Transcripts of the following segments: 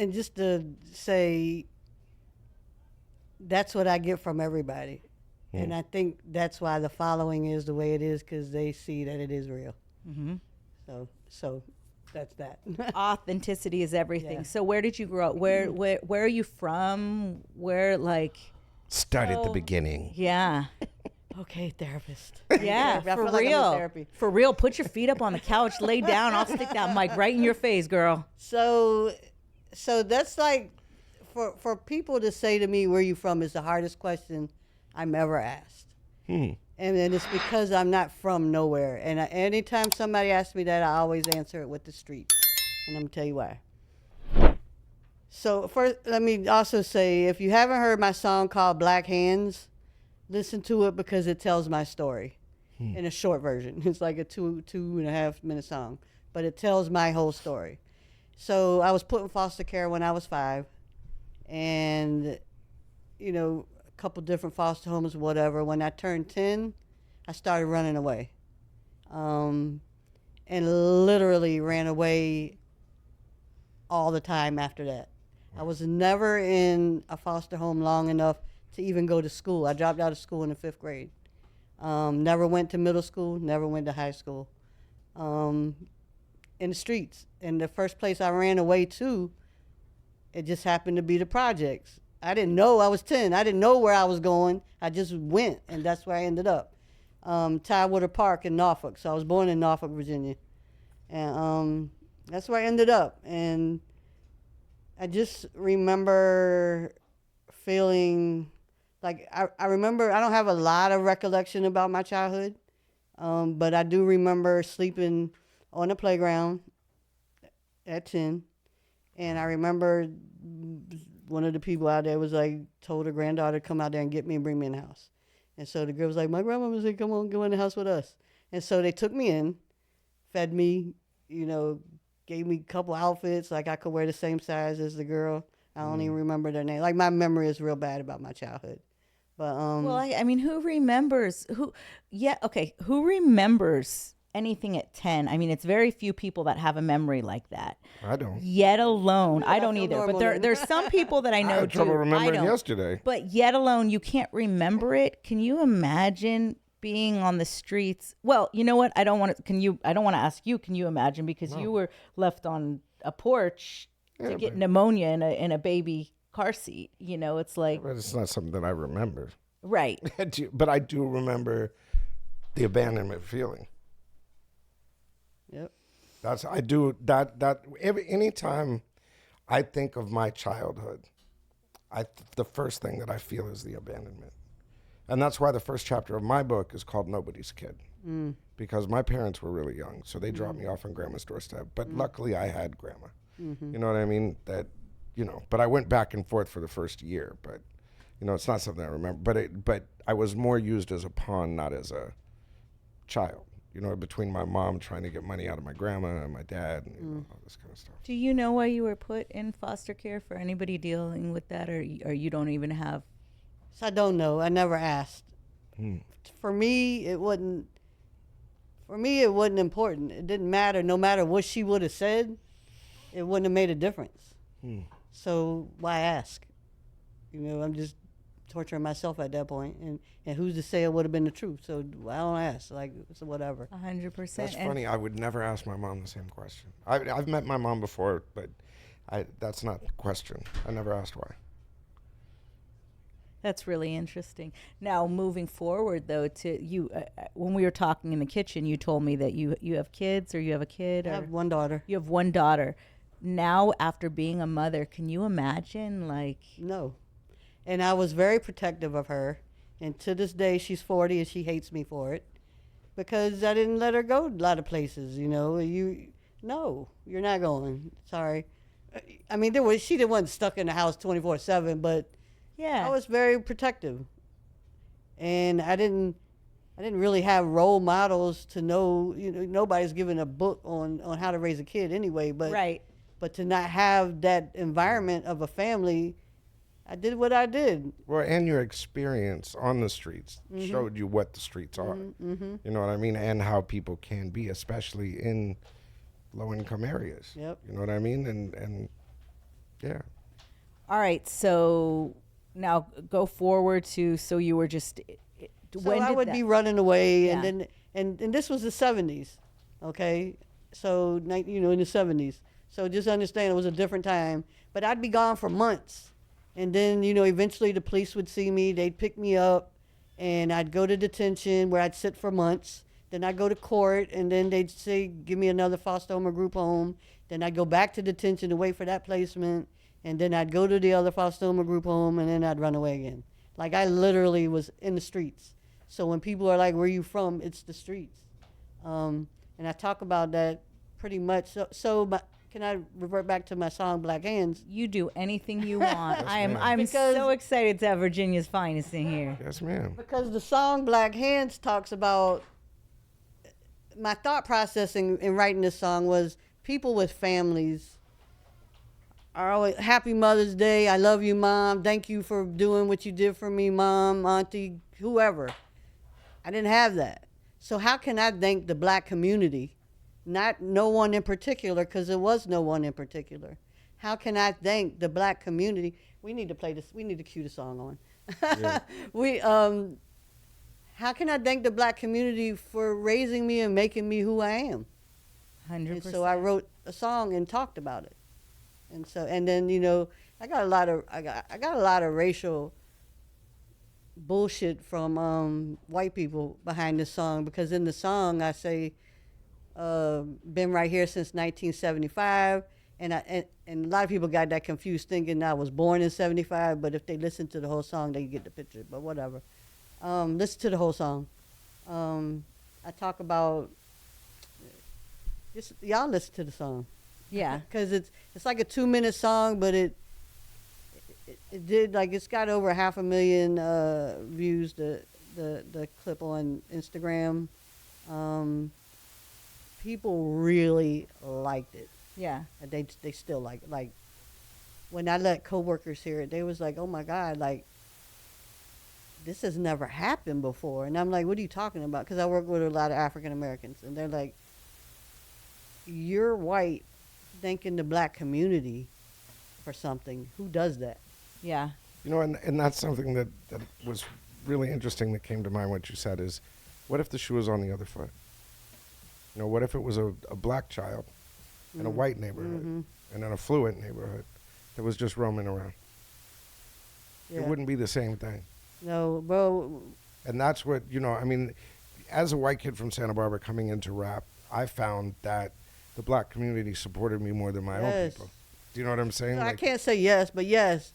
and just to say, that's what I get from everybody. And I think that's why the following is the way it is, because they see that it is real. Mm-hmm. So that's that. Authenticity is everything. Yeah. So where did you grow up? Where are you from? Where, like, Start at the beginning. yeah. Okay, therapist. Yeah, I for feel like I'm in real. therapy. For real. Put your feet up on the couch, lay down. I'll stick that mic right in your face, girl. So that's like, for people to say to me, where you from, is the hardest question I'm ever asked. And then it's because I'm not from nowhere. And anytime somebody asks me that, I always answer it with the street. And I'm going to tell you why. So first, let me also say, if you haven't heard my song called Black Hands, listen to it, because it tells my story in a short version. It's like a 2.5 minute song, but it tells my whole story. So I was put in foster care when I was 5, and, a couple different foster homes, whatever. When I turned 10, I started running away, and literally ran away all the time after that. I was never in a foster home long enough to even go to school. I dropped out of school in the 5th grade. Never went to middle school, never went to high school. In the streets. And the first place I ran away to, it just happened to be the projects. I didn't know. I was 10. I didn't know where I was going. I just went, and that's where I ended up. Tidewater Park in Norfolk. So I was born in Norfolk, Virginia. And that's where I ended up. And I just remember feeling like, I remember, I don't have a lot of recollection about my childhood, but I do remember sleeping on the playground at 10. And I remember one of the people out there was like, told her granddaughter to come out there and get me and bring me in the house. And so the girl was like, my grandmama said, come on, go in the house with us. And so they took me in, fed me, gave me a couple outfits, like I could wear the same size as the girl. I don't even remember their name. Like, my memory is real bad about my childhood. But Well, I mean, who remembers who remembers anything at 10? I mean, it's very few people that have a memory like that. I don't. Yet alone, I don't feel either. But normal there's some people that I I know had trouble do. I remembering don't. yesterday. But yet alone, you can't remember it. Can you imagine being on the streets? Well, you know what? I don't want to ask you. Can you imagine? Because you were left on a porch to get pneumonia in a baby car seat. It's like, But it's not something that I remember. right. But I do remember the abandonment feeling. yep. Anytime I think of my childhood, the first thing that I feel is the abandonment. And that's why the first chapter of my book is called Nobody's Kid. Because my parents were really young, so they dropped me off on grandma's doorstep. But luckily I had grandma. You know what I mean? But I went back and forth for the first year, but it's not something I remember. But I was more used as a pawn, not as a child. Between my mom trying to get money out of my grandma and my dad and all this kind of stuff. Do you know why you were put in foster care? For anybody dealing with that, or you don't even have? So I don't know. I never asked. For me, it wasn't important. It didn't matter. No matter what she would have said, it wouldn't have made a difference. So why ask? I'm just torturing myself at that point. And who's to say it would have been the truth? So I don't ask. Like, so whatever. 100%. That's funny. I would never ask my mom the same question. I've met my mom before, but that's not the question. I never asked why. That's really interesting. Now, moving forward, though, to you, when we were talking in the kitchen, you told me that you have kids, or you have a kid. I have one daughter. You have one daughter. Now, after being a mother, can you imagine, like? No. And I was very protective of her. And to this day, she's 40 and she hates me for it, because I didn't let her go a lot of places. No, you're not going. Sorry. I mean, she wasn't stuck in the house 24/7, but Yeah. I was very protective. And I didn't really have role models to know. Nobody's given a book on how to raise a kid anyway. But Right. But to not have that environment of a family, I did what I did. Well, and your experience on the streets showed you what the streets are. You know what I mean? And how people can be, especially in low-income areas. Yep. You know what I mean? And Yeah. All right, so now go forward to, so you were just, So when I did would that? be running away, Yeah. and then and this was the 70s, okay? So you know, in the 70s. So just understand it was a different time. But I'd be gone for months, and then you know, eventually the police would see me. They'd pick me up, and I'd go to detention where I'd sit for months. Then I'd go to court, and then they'd say, give me another foster home or group home. Then I'd go back to detention to wait for that placement, and then I'd go to the other foster home or group home, and then I'd run away again. Like I literally was in the streets. So when people are like, where you from? It's the streets. And I talk about that pretty much. Can I revert back to my song Black Hands? You do anything you want. Yes, I'm ma'am. I'm Because- so excited to have Virginia's finest in here. Yes, ma'am. Because the song Black Hands talks about, my thought process in writing this song was people with families are always, happy Mother's Day, I love you, Mom, thank you for doing what you did for me, Mom, Auntie, whoever. I didn't have that. So how can I thank the black community? Not no one in particular, because there was no one in particular. How can I thank the black community? We need to play this. We need to cue the song on. Yeah. How can I thank the black community for raising me and making me who I am? 100%. And so I wrote a song and talked about it. And then you know, I got a lot of racial bullshit from white people behind this song, because in the song I say, been right here since 1975, and a lot of people got that confused thinking I was born in 75, but if they listen to the whole song they get the picture, but whatever. Listen to the whole song. I talk about, just y'all listen to the song. Yeah. Because it's like a 2-minute song, but it did, like, it's got over 500,000 views, the clip on Instagram. People really liked it. Yeah. And they still like it. Like, when I let coworkers hear it, they was like, oh my God, like, this has never happened before. And I'm like, what are you talking about? Because I work with a lot of African Americans, and they're like, you're white thanking the black community for something. Who does that? Yeah. You know, and that's something that was really interesting that came to mind what you said is, what if the shoe was on the other foot? You know, what if it was a black child in a white neighborhood and in a affluent neighborhood that was just roaming around? Yeah. It wouldn't be the same thing. No, bro. And that's what, you know, I mean, as a white kid from Santa Barbara coming into rap, I found that the black community supported me more than my own Yes. people. Do you know what I'm saying? I can't say yes, but yes.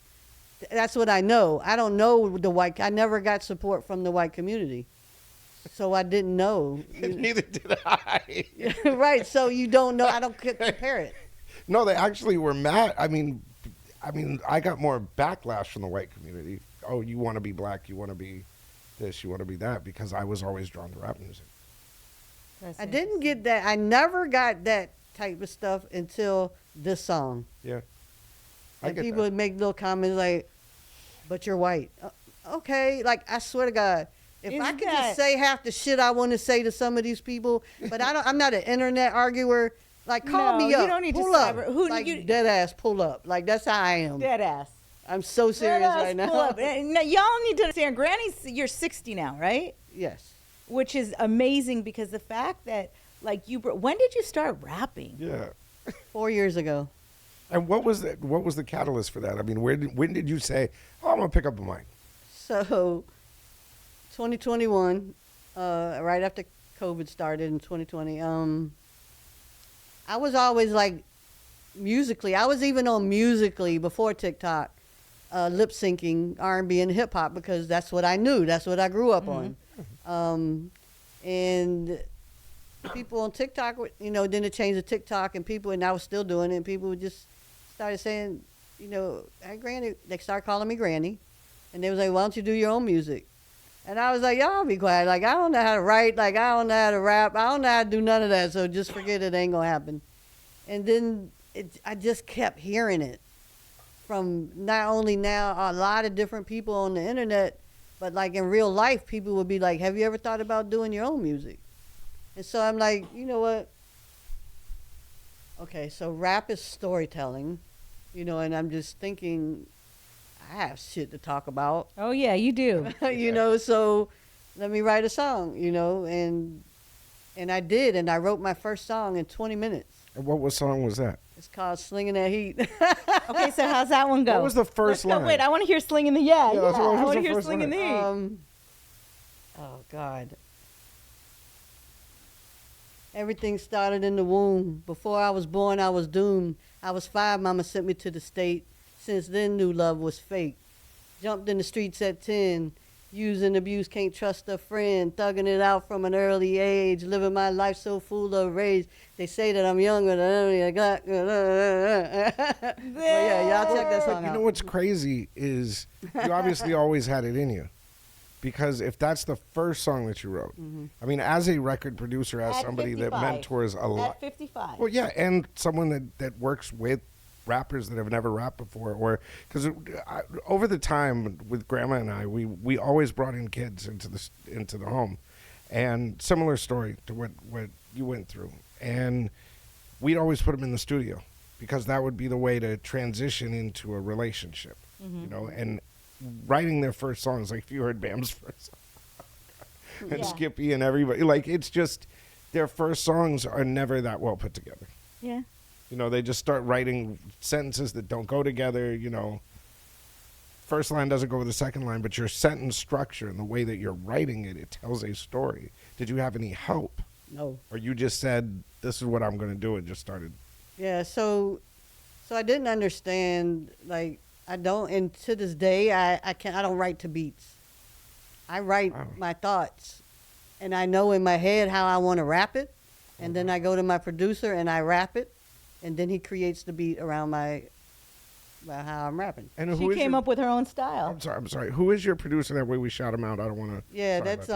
That's what I know. I don't know I never got support from the white community. So I didn't know. Neither did I. Right, so you don't know. I don't compare it. No, they actually were mad. I mean, I got more backlash from the white community. Oh, you want to be black, you want to be this, you want to be that, because I was always drawn to rap music. That's I didn't get that. I never got that type of stuff until this song. Yeah. I And get people would make little comments like, but you're white. Okay, like, I swear to God, if Is I could that- just say half the shit I want to say to some of these people, but I'm not an internet arguer. Like, call No, me you up. don't need to pull up. cyber- who- like, you- dead ass, pull up. Like, that's how I am. Dead ass. I'm so serious Dead ass, right now. pull up. Now, y'all need to understand, Granny's, you're 60 now, right? Yes. Which is amazing, because the fact that, like, when did you start rapping? Yeah. 4 years ago. And what was the catalyst for that? I mean, when did you say, oh, I'm going to pick up a mic? So, 2021, right after COVID started in 2020, I was always like, musically, I was even on Musically before TikTok, lip syncing R&B and hip hop, because that's what I knew. That's what I grew up on. And people on TikTok, you know, then it changed to TikTok, and I was still doing it, and people would just started saying, you know, hey, Granny, they started calling me Granny, and they was like, why don't you do your own music? And I was like, y'all be quiet. Like, I don't know how to write. Like, I don't know how to rap. I don't know how to do none of that. So just forget it. Ain't going to happen. And then I just kept hearing it from not only now a lot of different people on the internet, but like in real life, people would be like, have you ever thought about doing your own music? And so I'm like, you know what? Okay, so rap is storytelling. And I'm just thinking, I have shit to talk about, Oh yeah, you do. so let me write a song, and I did, and I wrote my first song in 20 minutes. And what song was that? It's called Slinging That Heat. Okay, so how's that one go? What was the first line? Wait, I want to hear Slinging the yeah. Yeah, I what was want the to hear first Slinging the heat. Oh, God. Everything started in the womb. Before I was born, I was doomed. I was 5, mama sent me to the state. Since then, knew love was fake. Jumped in the streets at 10. Use and abuse, can't trust a friend. Thugging it out from an early age. Living my life so full of rage. They say that I'm younger than I got. But yeah, y'all check that song You out. know what's crazy is you obviously always had it in you. Because if that's the first song that you wrote, I mean, as a record producer, as At somebody 55. that mentors a lot. At 55. Well, yeah, and someone that works with rappers that have never rapped before, or because over the time with Grandma and I, we always brought in kids into the home, and similar story to what you went through, and we'd always put them in the studio because that would be the way to transition into a relationship, and writing their first songs, like if you heard Bam's first song, and Yeah. Skippy and everybody, like it's just their first songs are never that well put together. Yeah. They just start writing sentences that don't go together, First line doesn't go with the second line, but your sentence structure and the way that you're writing it, it tells a story. Did you have any help? No. Or you just said, this is what I'm going to do, and just started? Yeah, so I didn't understand, like, I don't, and to this day, I don't write to beats. I write my thoughts, and I know in my head how I want to rap it, and then I go to my producer and I rap it, and then he creates the beat around how I'm rapping. And She came up with her own style. I'm sorry. Who is your producer? That way we shout him out. I don't want to. Yeah, that's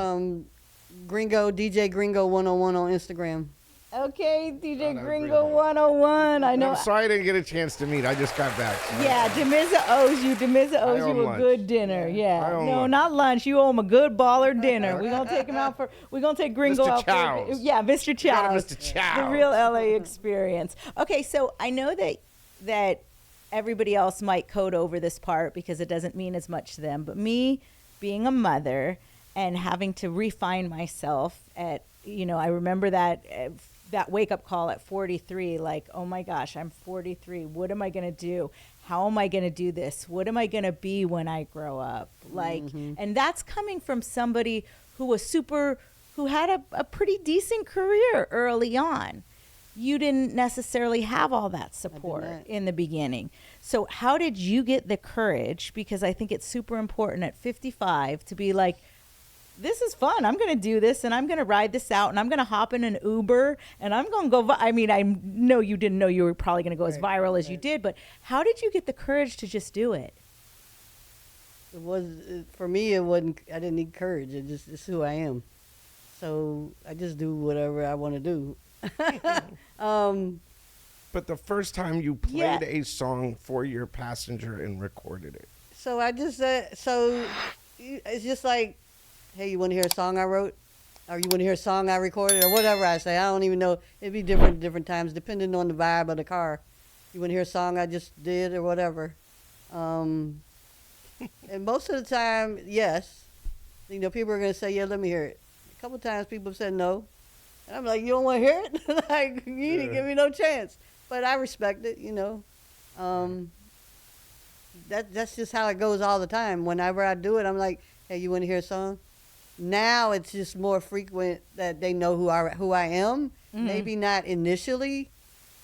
Gringo, DJ Gringo 101 on Instagram. Okay, DJ no, Gringo Gringo. 101. I know. I'm sorry I didn't get a chance to meet. I just got back. So. Yeah, Demiza owes you. Demiza owes owe him you a lunch. good dinner. I Yeah, owe him no, lunch. not lunch. You owe him a good baller dinner. We're gonna take him out for. We're gonna take Gringo Mr. out Chow's. for. Yeah, Mr. Chow's. Mr. Chow's. The real LA experience. Okay, so I know that everybody else might code over this part because it doesn't mean as much to them, but me being a mother and having to refine myself at, I remember that wake up call at 43, like, oh my gosh, I'm 43. What am I going to do? How am I going to do this? What am I going to be when I grow up? Like, and that's coming from somebody who had a pretty decent career early on. You didn't necessarily have all that support not. in the beginning. So how did you get the courage? Because I think it's super important at 55 to be like, this is fun. I'm going to do this, and I'm going to ride this out, and I'm going to hop in an Uber, and I'm going to go. I mean, I know you didn't know you were probably going to go as viral as you did, but how did you get the courage to just do it? For me, it wasn't, I didn't need courage. It's who I am. So I just do whatever I want to do. But the first time you Yeah. played a song for your passenger and recorded it. So I just said, it's just like, hey, you want to hear a song I wrote? Or you want to hear a song I recorded? Or whatever I say. I don't even know. It'd be different times, depending on the vibe of the car. You want to hear a song I just did or whatever? And most of the time, yes. People are going to say, yeah, let me hear it. A couple times people have said no. And I'm like, you don't want to hear it? Like, you didn't give me no chance. But I respect it, That's just how it goes all the time. Whenever I do it, I'm like, hey, you want to hear a song? Now it's just more frequent that they know who I am. Maybe not initially,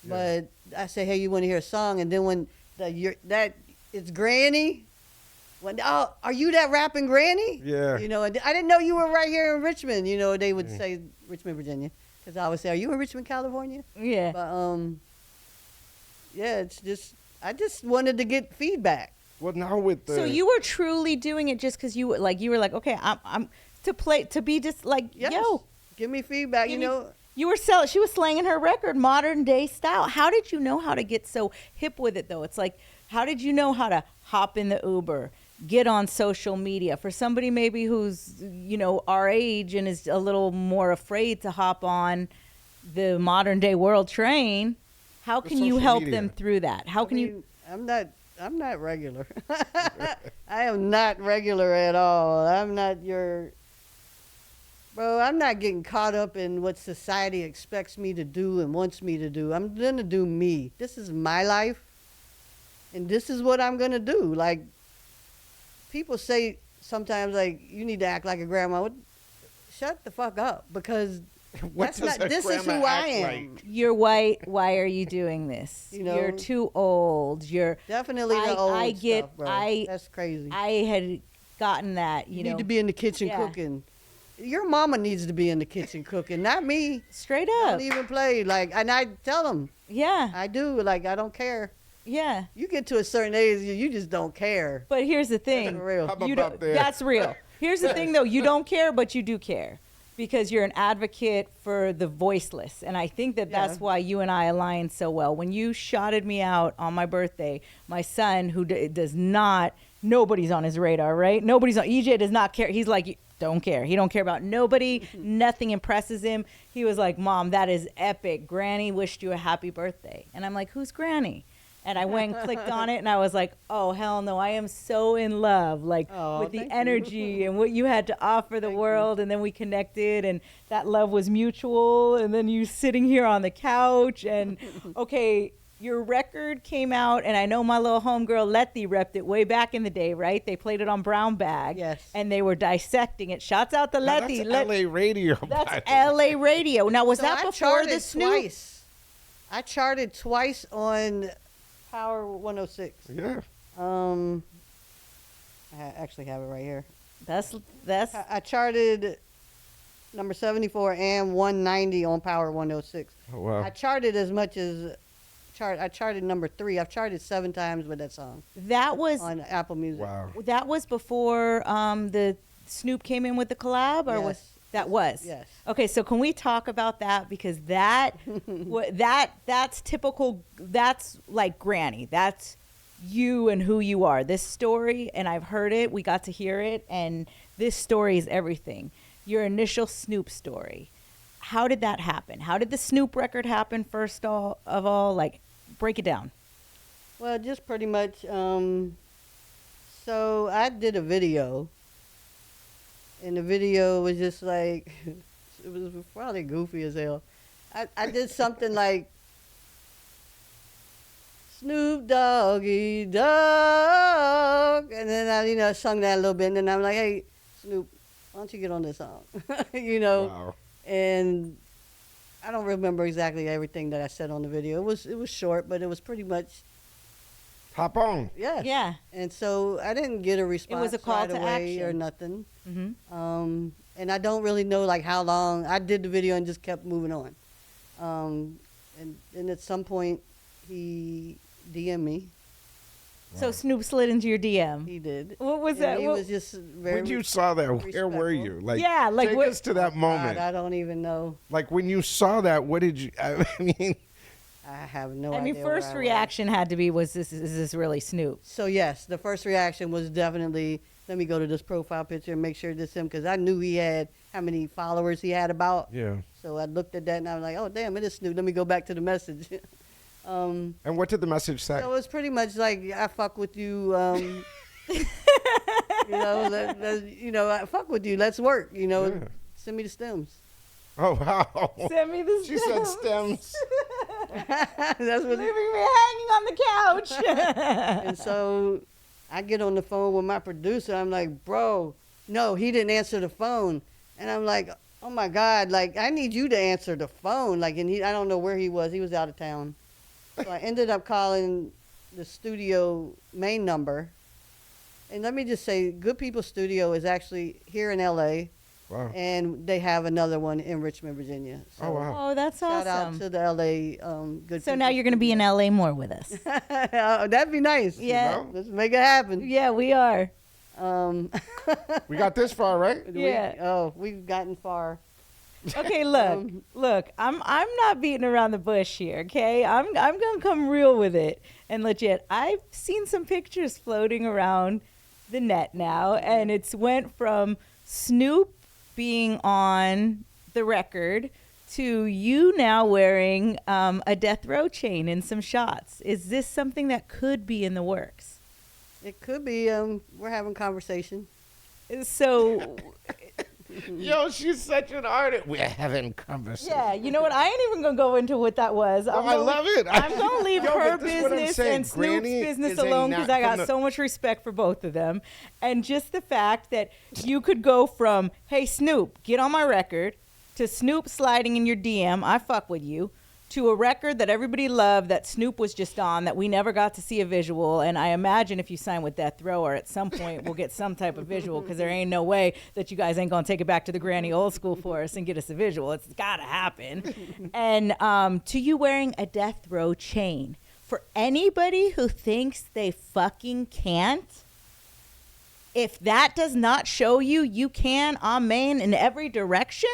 but I say, hey, you want to hear a song? And then when it's Granny. Are you that rapping Granny? Yeah. And I didn't know you were right here in Richmond. They would say Richmond, Virginia, because I would say, are you in Richmond, California? Yeah. But yeah, it's just I just wanted to get feedback. Well, now with the. So you were truly doing it just because you were like, okay, I'm to be just like, Yes. yo, Give me feedback. You were she was slanging her record modern day style. How did you know how to get so hip with it though? It's like, how did you know how to hop in the Uber, get on social media? For somebody maybe who's, our age and is a little more afraid to hop on the modern day world train, how can you social help media. them through that? How can you? I'm not regular. I am not regular at all. I'm not your. Bro, I'm not getting caught up in what society expects me to do and wants me to do. I'm going to do me. This is my life, and this is what I'm going to do. Like, people say sometimes, like, you need to act like a grandma. Shut the fuck up, because this is who I am. like? You're white. Why are you doing this? You know? You're too old. You're Definitely the old I get. stuff, bro. That's crazy. I had gotten that. You know, need to be in the kitchen Yeah. cooking. Your mama needs to be in the kitchen cooking, not me. straight up. Don't even play. Like, and I tell them, Yeah. I do. Like, I don't care. Yeah. You get to a certain age, you just don't care. But here's the thing. For real. I'm You about don't, there. that's real. Here's the thing, though. You don't care, but you do care, because you're an advocate for the voiceless. And I think that that's Yeah. why you and I align so well. When you shouted me out on my birthday, my son, who does not, nobody's on his radar, right? Nobody's on, EJ does not care. He's like, don't care. He don't care about nobody. Nothing impresses him. He was like, Mom, that is epic. Granny wished you a happy birthday. And I'm like, who's Granny? And I went and clicked on it, and I was like, oh, hell no. I am so in love, like, Oh, with the thank you. energy and what you had to offer the Thank world. And then we connected, and that love was mutual. And then you sitting here on the couch, and okay, your record came out, and I know my little homegirl Letty repped it way back in the day, right? They played it on Brown Bag. Yes. And they were dissecting it. Shouts out to Now, Letty. that's LA radio. That's by the way. LA radio. Now, was So that I before the charted Snoop? twice. I charted twice on Power 106. Yeah. I actually have it right here. That's I charted number 74 and 190 on Power 106. Oh, wow. I charted as much as I charted number 3. I've charted 7 times with that song that was on Apple Music. Wow. that was before the Snoop came in with the collab, or was Yes. that was? Yes. Okay, so can we talk about that, because that that's typical. That's like Granny. That's you and who you are. This story, and I've heard it. We got to hear it, and this story is everything. Your initial Snoop story. How did that happen? How did the Snoop record happen? First of all, like, break it down. Well, just pretty much. So I did a video, and the video was just like, it was probably goofy as hell. I did something like, Snoop Doggy Dogg, and then I sung that a little bit, and then I'm like, hey, Snoop, why don't you get on this song? Wow. And I don't remember exactly everything that I said on the video. It was short, but it was pretty much, Hop on. yes. Yeah. And so I didn't get a response was a call right to away or action. nothing. Mm-hmm. And I don't really know like how long I did the video and just kept moving on. And at some point he DM'd me. So Snoop slid into your DM. He did. What was And that? He what- was just very. When you saw that, where were you? respectful. Like, Yeah, like take what- us to that moment. God, I don't even know. Like when you saw that, what did you? I mean, I have no I idea. mean, where first I was. reaction had to be, is this really Snoop? So yes, the first reaction was definitely, let me go to this profile picture and make sure this him, because I knew he had how many followers he had about. yeah. So I looked at that and I was like, oh damn, it is Snoop. Let me go back to the message. And what did the message say? So it's pretty much like, I fuck with you. I fuck with you. Let's work. Yeah. Send me the stems. Oh wow. Send me this. She said stems. That's what. Leaving me hanging on the couch. And so I get on the phone with my producer. I'm like, bro, no, he didn't answer the phone. And I'm like, oh my God, like I need you to answer the phone. Like, and I don't know where he was. He was out of town. So I ended up calling the studio main number. And let me just say, Good People Studio is actually here in LA, Wow. and they have another one in Richmond, Virginia. So Oh wow. Oh, that's shout out awesome. to the LA Good So People now you're going to be in LA more with us. Oh, that'd be nice. Yeah. know? Let's make it happen. Yeah, we are. We got this far, right? Yeah. We've gotten far. Okay, look. I'm not beating around the bush here. Okay, I'm gonna come real with it and legit. I've seen some pictures floating around the net now, and it's went from Snoop being on the record to you now wearing a death row chain in some shots. Is this something that could be in the works? It could be. We're having conversation. So, Yo, she's such an artist. We're having conversation. yeah, you know what? I ain't even going to go into what that was. I love it. I'm going to leave Yo, her but this is what I'm business saying. and Snoop's Granny business is a alone because I from got the- so much respect for both of them. And just the fact that you could go from, hey, Snoop, get on my record, to Snoop sliding in your DM, I fuck with you, to a record that everybody loved that Snoop was just on that we never got to see a visual. And I imagine if you sign with Death Row or at some point we'll get some type of visual because there ain't no way that you guys ain't going to take it back to the Granny old school for us and get us a visual. It's got to happen. And to you wearing a Death Row chain. For anybody who thinks they fucking can't, if that does not show you you can, amen, in every direction.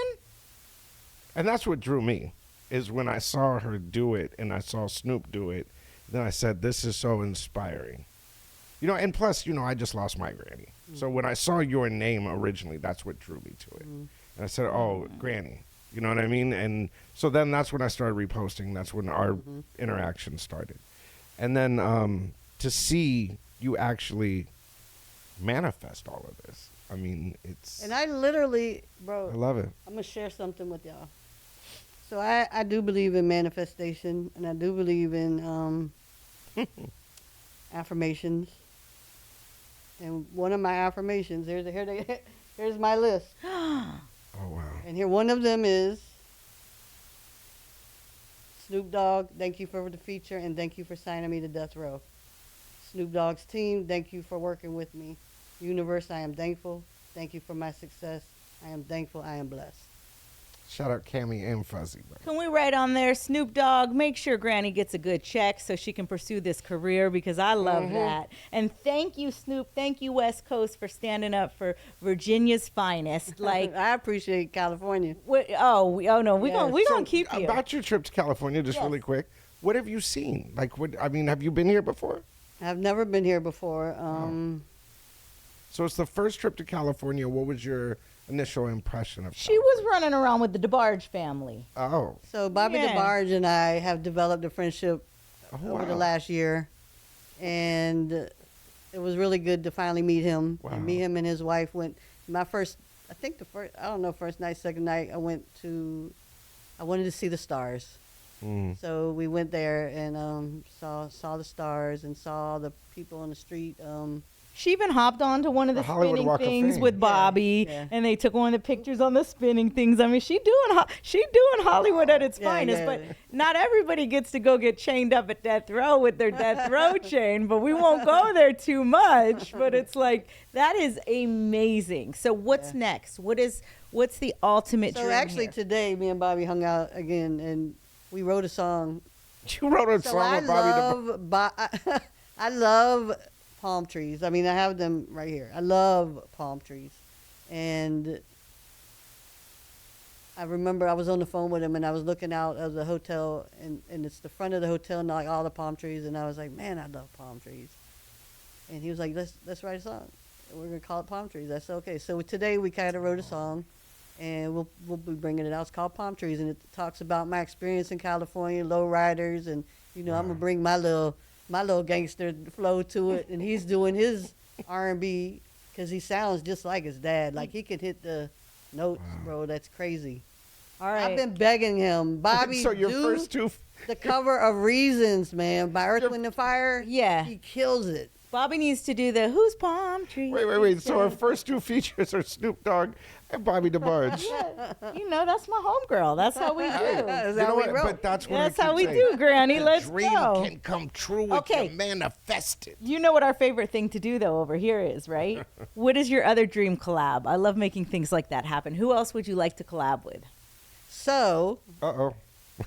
And that's what drew me, is when I saw her do it and I saw Snoop do it, then I said, this is so inspiring. You know, and plus, you know, I just lost my granny. So when I saw your name originally, that's what drew me to it. And I said, oh, Granny. You know what I mean? And so then that's when I started reposting. That's when our interaction started. And then to see you actually manifest all of this, I mean, it's... And I literally, bro, I love it. I'm going to share something with y'all. So I do believe in manifestation, and I do believe in affirmations. And one of my affirmations, here's my list. Oh, wow. And here one of them is, Snoop Dogg, thank you for the feature, and thank you for signing me to Death Row. Snoop Dogg's team, thank you for working with me. Universe, I am thankful. Thank you for my success. I am thankful. I am blessed. Shout out Cammy and Fuzzy. Bro. Can we write on there, Snoop Dogg, make sure Granny gets a good check so she can pursue this career because I love that. And thank you, Snoop. Thank you, West Coast, for standing up for Virginia's finest. Like, I appreciate California. we're gonna keep you. About your trip to California, just really quick, what have you seen? Like, what? I mean, have you been here before? I've never been here before. So it's the first trip to California. What was your initial impression of She was running around with the DeBarge family. Oh. So Bobby Yeah. DeBarge and I have developed a friendship over the wow. last year, and it was really good to finally meet him. Wow. And me, him, and his wife went. First night, second night, I wanted to see the stars. So we went there and saw the stars and saw the people on the street. She even hopped onto one of the Hollywood spinning Walk of things Fame. with Bobby, yeah. and they took one of the pictures on the spinning things. I mean, she doing Hollywood at its Yeah, finest, yeah. but not everybody gets to go get chained up at Death Row with their Death Row chain. But we won't go there too much. But it's like that is amazing. So what's next? What's the ultimate So dream actually here? today, me and Bobby hung out again, and we wrote a song. You wrote a So song I with Bobby DeBarge. I love palm trees. I mean, I have them right here. I love palm trees. And I remember I was on the phone with him, and I was looking out of the hotel, and it's the front of the hotel, and like all the palm trees, and I was like, man, I love palm trees. And he was like, let's write a song. We're going to call it Palm Trees. I said, okay. So today we kind of wrote a song, and we'll be bringing it out. It's called Palm Trees, and it talks about my experience in California, low riders, and, I'm going to bring my little gangster flow to it, and he's doing his R&B because he sounds just like his dad. Like, he can hit the notes, bro. That's crazy. All right. I've been begging him, Bobby, So your do first two... the cover of Reasons, man, by Earth, Wind, and Fire. Yeah. He kills it. Bobby needs to do the Who's Palm Tree? Wait. So our first two features are Snoop Dogg and Bobby DeBarge. That's my homegirl. That's how we do. That's You know how we what? roll. But that's what That's I keep how we saying. do, Granny. Let's Dream go. can come true if Okay. you manifest it. You know what our favorite thing to do, though, over here is, right? What is your other dream collab? I love making things like that happen. Who else would you like to collab with? So, Uh-oh.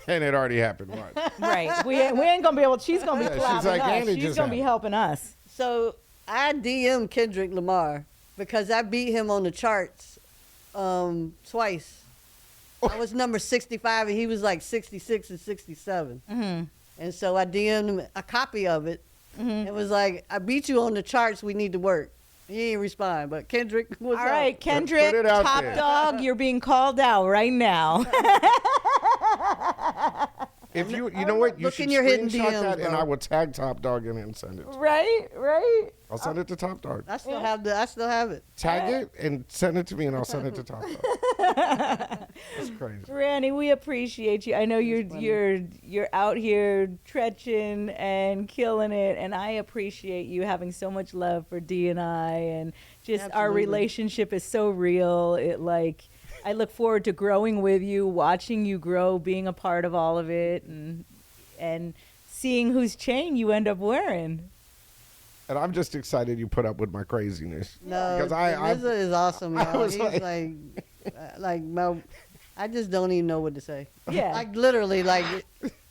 And it already happened. What? Right. We ain't going to be able she's going to be Yeah, she's collabing like, us. Andy She's just going to be happened. helping us. I DM Kendrick Lamar because I beat him on the charts twice. I was number 65 and he was like 66 and 67. Mm-hmm. And so I DM'd him a copy of it. It was like, I beat you on the charts. We need to work. He ain't respond, but Kendrick, what's All up? right, Kendrick, it out Top there. Dog, you're being called out right now. If you know what, you Look should in your hidden screenshot DMs, that, and bro. I will tag Top Dog in it and send it. Right. I'll send it to Top Dog. I still have it. Tag it and send it to me, and I'll send it to Top Dog. That's crazy. Granny, we appreciate you. I know you're out here tretching and killing it, and I appreciate you having so much love for D and I, and just our Absolutely. relationship is so real. I look forward to growing with you, watching you grow, being a part of all of it, and seeing whose chain you end up wearing. And I'm just excited you put up with my craziness. No, because I RZA is awesome, I y'all. was He's I just don't even know what to say. Yeah. Like literally, like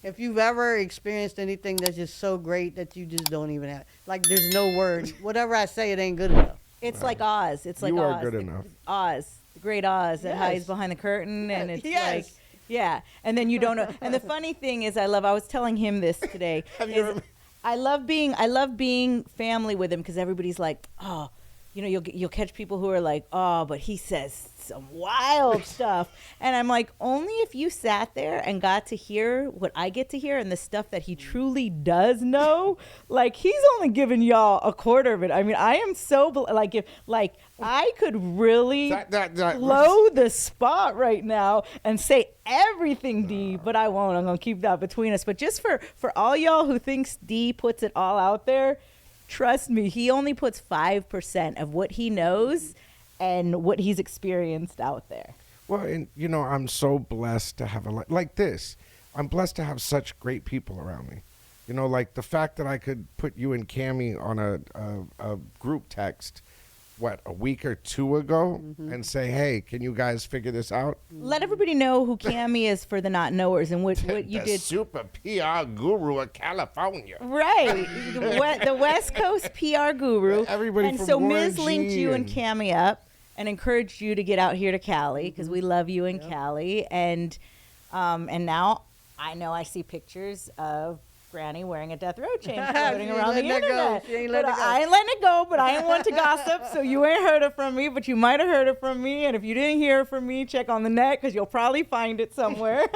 if you've ever experienced anything that's just so great that you just don't even have, like there's no word. Whatever I say, it ain't good enough. It's like Oz. It's like You are Oz. good enough. Oz, the great Oz that Yes. hides behind the curtain, and it's Yes. like, yeah. And then you don't know. And the funny thing is, I was telling him this today. I love being family with him because everybody's like, oh, you'll catch people who are like, oh, but he says some wild stuff. And I'm like, only if you sat there and got to hear what I get to hear and the stuff that he truly does know. Like, he's only giving y'all a quarter of it. I mean, I am so, if I could really blow the spot right now and say everything D, but I won't. I'm going to keep that between us. But just for all y'all who thinks D puts it all out there, trust me, he only puts 5% of what he knows and what he's experienced out there. Well, and I'm so blessed to have like this. I'm blessed to have such great people around me. Like the fact that I could put you and Cammie on a group text, a week or two ago, and say, hey, can you guys figure this out? Let everybody know who Cammie is for the not knowers and what you The did. super PR guru of California. Right. The West Coast PR guru. Everybody and from so Warren Ms. linked G you and- and Cammie up and encouraged you to get out here to Cali because we love you in Cali. And now I know I see pictures of Granny wearing a death row chain floating She ain't around the letting it go. internet. She ain't But letting it go. I ain't letting it go, but I ain't one to gossip, so you ain't heard it from me, but you might have heard it from me. And if you didn't hear it from me, check on the net because you'll probably find it somewhere.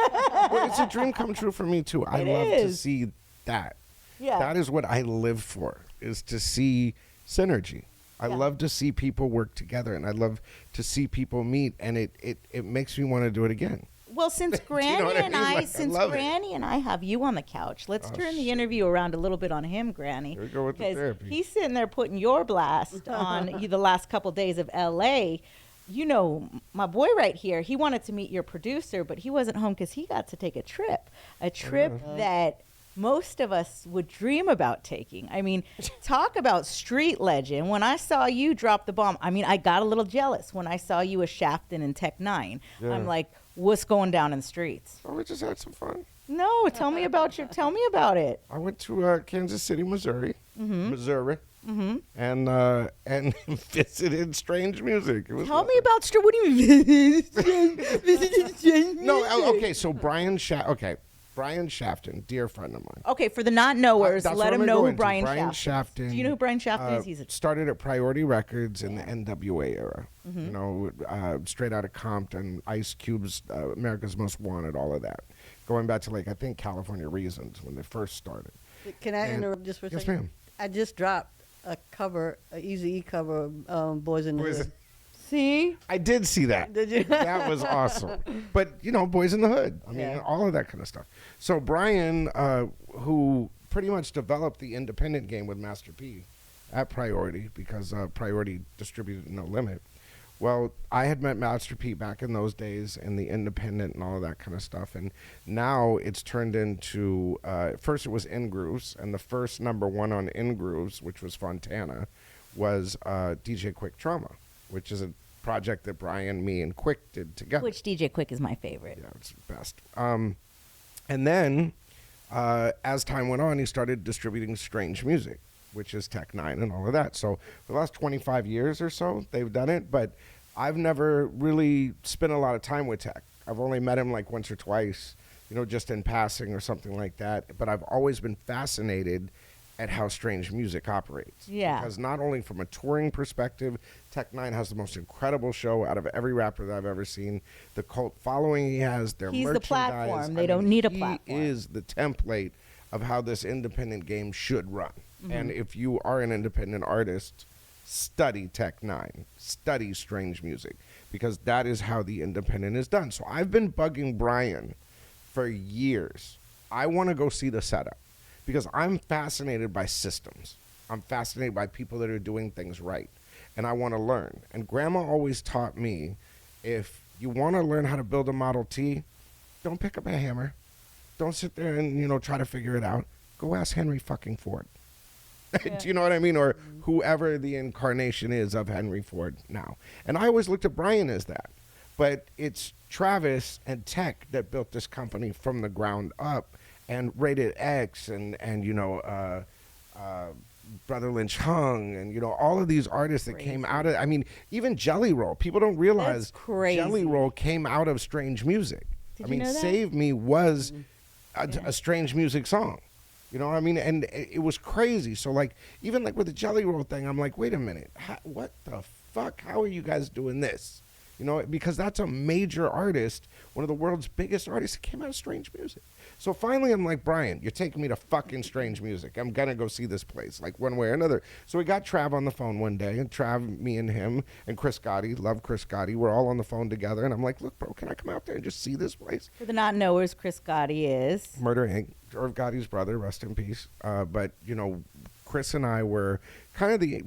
Well, it's a dream come true for me too. I love to is. see that. Yeah. That is what I live for, is to see synergy. I love to see people work together, and I love to see people meet, and it makes me want to do it again. Well, since Granny what I and mean? I, Like, I since love it. Granny and I have you on the couch, let's turn the shit. interview around a little bit on him, Granny. Here we go with the 'Cause therapy. he's sitting there putting your blast on you the last couple days of L.A. My boy right here, he wanted to meet your producer, but he wasn't home because he got to take a trip that most of us would dream about taking. I mean, talk about street legend. When I saw you drop the bomb, I mean, I got a little jealous when I saw you with Shafton and Tech 9. Yeah. I'm like, what's going down in the streets? Oh, we just had some fun. No, tell me about it. I went to Kansas City, Missouri, and visited Strange Music. It was Tell me about street. What do you mean? No, okay. So Brian Shafton, dear friend of mine. Okay, for the not knowers, That's let what I'm them gonna know go who into. Brian Brian Shafton. Shafton. Do you know who Brian Shafton is? He's started at Priority Records in the NWA era. Straight out of Compton, Ice Cube's America's Most Wanted, all of that. Going back to I think California Reasons when they first started. Can I interrupt just for a Yes, second? ma'am. I just dropped a Eazy-E cover of Boys in the Hood. See? I did see that. Did you? That was awesome. But, Boys in the Hood. I mean, all of that kind of stuff. So Brian, who pretty much developed the independent game with Master P at Priority, because Priority distributed No Limit. Well, I had met Master P back in those days in the independent and all of that kind of stuff. And now it's turned into, first it was In Grooves, and the first number one on In Grooves, which was Fontana, was DJ Quick Trauma, which is a project that Brian, me, and Quick did together. Which DJ Quick is my favorite. Yeah, it's the best. And then, as time went on, he started distributing Strange Music, which is Tech 9 and all of that. So for the last 25 years or so, they've done it. But I've never really spent a lot of time with Tech. I've only met him once or twice, just in passing or something like that. But I've always been fascinated at how Strange Music operates. Yeah. Because not only from a touring perspective, Tech Nine has the most incredible show out of every rapper that I've ever seen. The cult following he has, their He's the merchandise. platform. They don't need a platform. He is the template of how this independent game should run. And if you are an independent artist, study Tech Nine, study Strange Music, because that is how the independent is done. So I've been bugging Brian for years. I want to go see the setup because I'm fascinated by systems. I'm fascinated by people that are doing things right, and I want to learn. And Grandma always taught me, if you want to learn how to build a Model T, don't pick up a hammer. Don't sit there and, try to figure it out. Go ask Henry fucking Ford. Yeah. Do you know what I mean? Or whoever the incarnation is of Henry Ford now. And I always looked at Brian as that. But it's Travis and Tech that built this company from the ground up, and Rated X and Brother Lynch Hung and, all of these artists that came out of, even Jelly Roll. People don't realize That's crazy. Jelly Roll came out of Strange Music. Did you know that? Save Me was a Strange Music song. You know what I mean? And it was crazy. So, even with the Jelly Roll thing, I'm like, wait a minute. What the fuck? How are you guys doing this? Because that's a major artist, one of the world's biggest artists that came out of Strange Music. So finally, I'm like, Brian, you're taking me to fucking Strange Music. I'm going to go see this place, one way or another. So we got Trav on the phone one day, and Trav, me and him, and Chris Gotti, love Chris Gotti, we're all on the phone together. And I'm like, look, bro, can I come out there and just see this place? For the not knowers, Chris Gotti is Murder Inc., Irv Gotti's brother, rest in peace. But, Chris and I were kind of the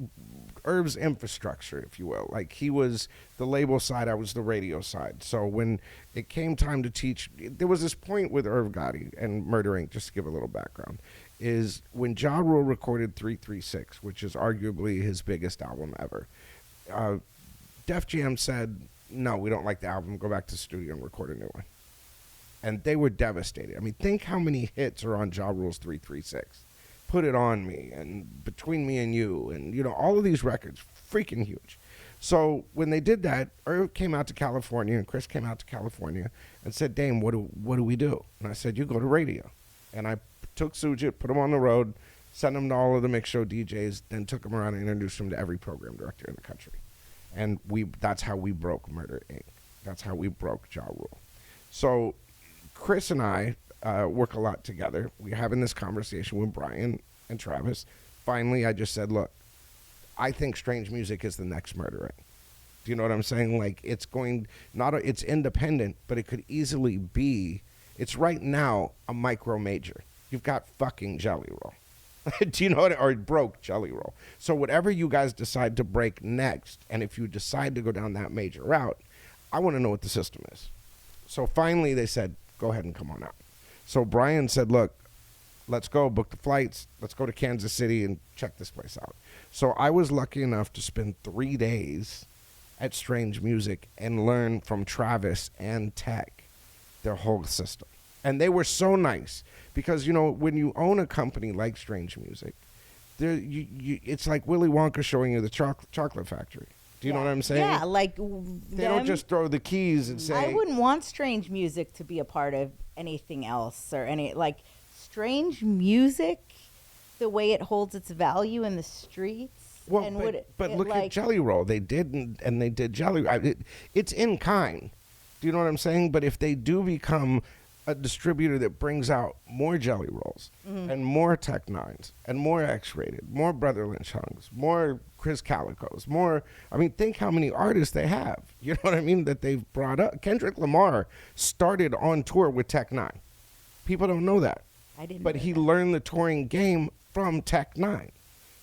Irv's infrastructure, if you will. He was the label side, I was the radio side. So when it came time to teach, there was this point with Irv Gotti and Murder Inc., just to give a little background, is when Ja Rule recorded 336, which is arguably his biggest album ever, Def Jam said, no, we don't like the album, go back to the studio and record a new one. And they were devastated. Think how many hits are on Ja Rule's 336. Put It On Me and Between Me and You and, all of these records, freaking huge. So when they did that, Irv came out to California and Chris came out to California and said, Dame, what do we do? And I said, you go to radio. And I took Sujit, put him on the road, sent him to all of the mix show DJs, then took him around and introduced him to every program director in the country. And that's how we broke Murder Inc. That's how we broke Ja Rule. So Chris and I work a lot together. We're having this conversation with Brian and Travis. Finally, I just said, look, I think Strange Music is the next Murder Inc. Do you know what I'm saying? It's independent, but it could easily be, it's right now a micro major. You've got fucking Jelly Roll. Do you know what? Or broke Jelly Roll. So whatever you guys decide to break next, and if you decide to go down that major route, I want to know what the system is. So finally they said, go ahead and come on out. So Brian said, look, let's go book the flights. Let's go to Kansas City and check this place out. So I was lucky enough to spend 3 days at Strange Music and learn from Travis and Tech their whole system. And they were so nice because, when you own a company like Strange Music, it's like Willy Wonka showing you the chocolate factory. Do you know what I'm saying? Yeah, they don't just throw the keys and say. I wouldn't want Strange Music to be a part of anything else or Strange Music, the way it holds its value in the streets. Well, and but look at Jelly Roll. They did, and they did Jelly. It's in kind. Do you know what I'm saying? But if they do become a distributor that brings out more Jelly Rolls and more Tech Nines and more X-Rated, more Brother Lynch Hungs, more Chris Calicos, more, think how many artists they have. You know what I mean? That they've brought up. Kendrick Lamar started on tour with Tech Nine. People don't know that. I didn't. But he learned the touring game from Tech Nine.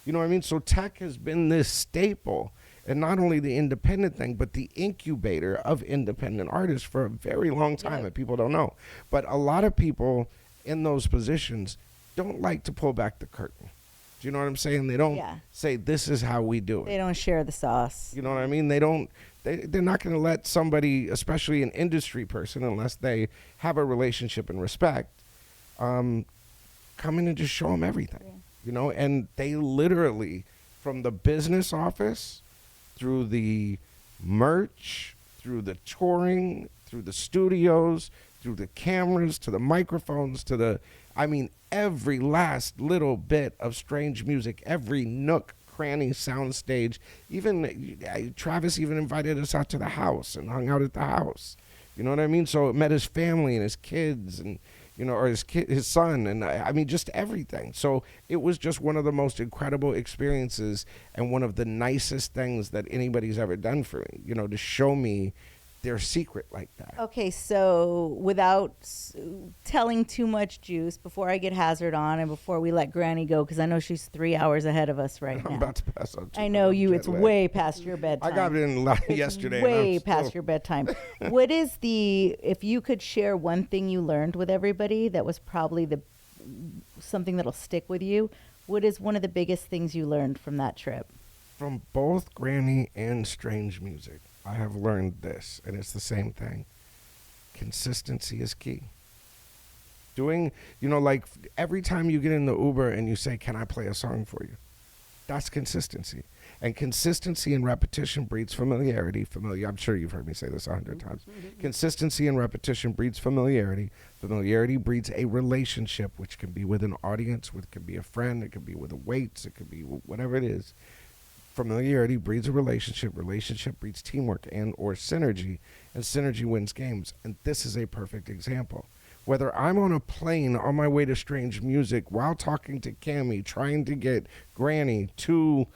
You know what I mean? So Tech has been this staple, and not only the independent thing, but the incubator of independent artists for a very long time that people don't know. But a lot of people in those positions don't like to pull back the curtain. Do you know what I'm saying? They don't say, this is how we do it. They don't share the sauce. You know what I mean? They're not going to let somebody, especially an industry person, unless they have a relationship and respect, come in and just show them everything. And they literally, from the business office, through the merch, through the touring, through the studios, through the cameras, to the microphones, to the, I mean, every last little bit of Strange Music, every nook, cranny, soundstage. Even Travis even invited us out to the house and hung out at the house. You know what I mean? So it met his family and his kids and, you know, or his son, and I mean, just everything. So it was just one of the most incredible experiences and one of the nicest things that anybody's ever done for me, you know, to show me their secret like that. Okay, so without telling too much juice, before I get Hazard on and before we let Granny go, because I know she's 3 hours ahead of us right now. I'm about to pass out. I know you. It's way past your bedtime. I got it in yesterday. Way past your bedtime. What is if you could share one thing you learned with everybody that was probably something that'll stick with you, what is one of the biggest things you learned from that trip? From both Granny and Strange Music, I have learned this, and it's the same thing. Consistency is key. Doing, you know, like every time you get in the Uber and you say, can I play a song for you? That's consistency. And consistency and repetition breeds familiarity. I'm sure you've heard me say this 100 times. Consistency and repetition breeds familiarity. Familiarity breeds a relationship, which can be with an audience, which can be a friend, it can be with a weights, it could be whatever it is. Familiarity breeds a relationship. Relationship breeds teamwork and or synergy, and synergy wins games. And this is a perfect example. Whether I'm on a plane on my way to Strange Music while talking to Cammie, trying to get Granny to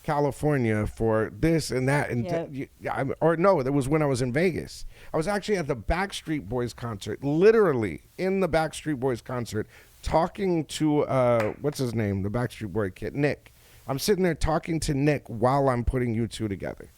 California for this and that, and that was when I was in Vegas. I was actually at the Backstreet Boys concert, literally in the Backstreet Boys concert, talking to what's his name, the Backstreet Boy kid, Nick. I'm sitting there talking to Nick while I'm putting you two together.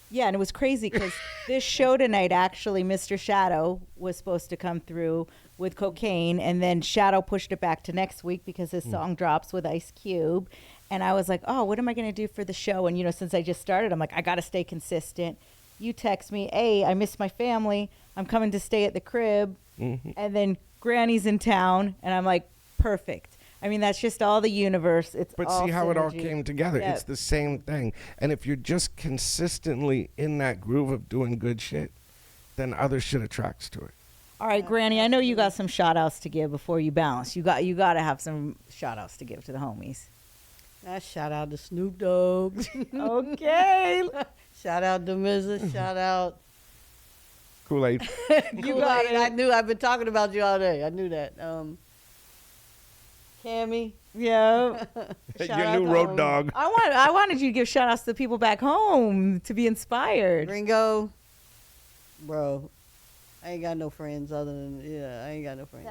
Yeah, and it was crazy because this show tonight, actually, Mr. Shadow was supposed to come through with cocaine, and then Shadow pushed it back to next week because his song drops with Ice Cube. And I was like, oh, what am I going to do for the show? And, you know, since I just started, I'm like, I got to stay consistent. You text me, hey, I miss my family. I'm coming to stay at the crib. Mm-hmm. And then Granny's in town, and I'm like, perfect. I mean, that's just all the universe. But see how it all came together. Yep. It's the same thing. And if you're just consistently in that groove of doing good shit, then other shit attracts to it. All right, Granny, I know you got some shout outs to give before you bounce. You got to have some shout outs to give to the homies. Shout out to Snoop Dogg. Okay. Shout out to Mrs. Shout out Khoolaid. You got it. I knew. I've been talking about you all day. I knew that. Cammie. Yeah. Your new road dog. I wanted you to give shout outs to people back home to be inspired. Ringo. Bro, I ain't got no friends other than, I ain't got no friends.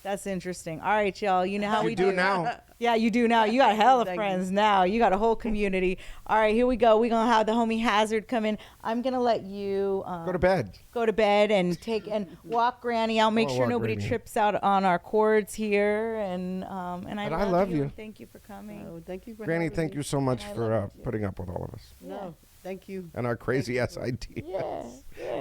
That's interesting. All right, y'all. You know how we do now. Yeah, you do now. You got hella friends now. You got a whole community. All right, here we go. We're going to have the homie Hazard come in. I'm going to let you go to bed. Go to bed and walk Granny out. Make sure nobody trips out on our cords here. And I love you. Thank you for coming. Oh, thank you for Granny, thank you so much for putting up with all of us. No, thank you. And our crazy ass ideas. Yeah.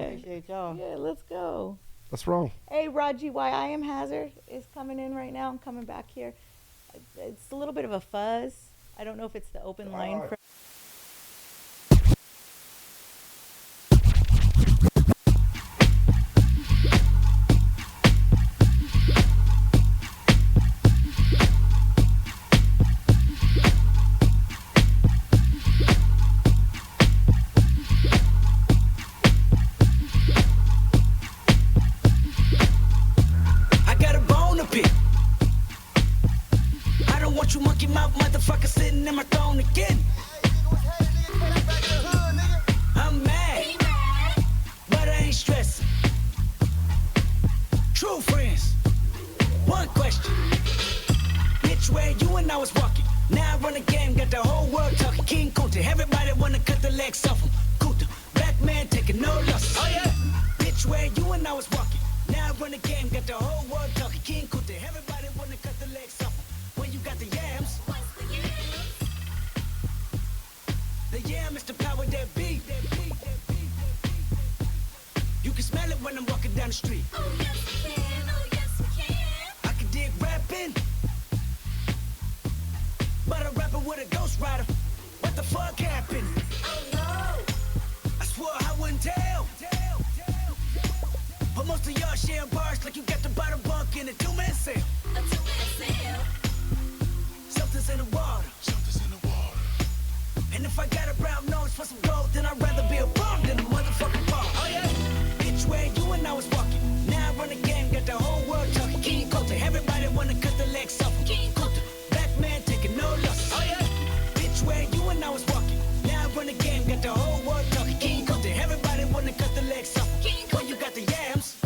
Appreciate y'all. Yeah, let's go. Let's roll. Hey, Raji, why I am Hazard is coming in right now. I'm coming back here. It's a little bit of a fuzz. I don't know if it's the open line. If I got a brown nose for some gold, then I'd rather be a bum than a motherfucking bum. Oh yeah. Bitch, where you and I was walking. Now I run the game, got the whole world talking. King Coulter, everybody wanna cut the legs off. King Coulter, black man taking no losses. Oh yeah. Bitch, where you and I was walking. Now I run the game, got the whole world talking. King Coulter, everybody wanna cut the legs off. King Coulter, you got the yams.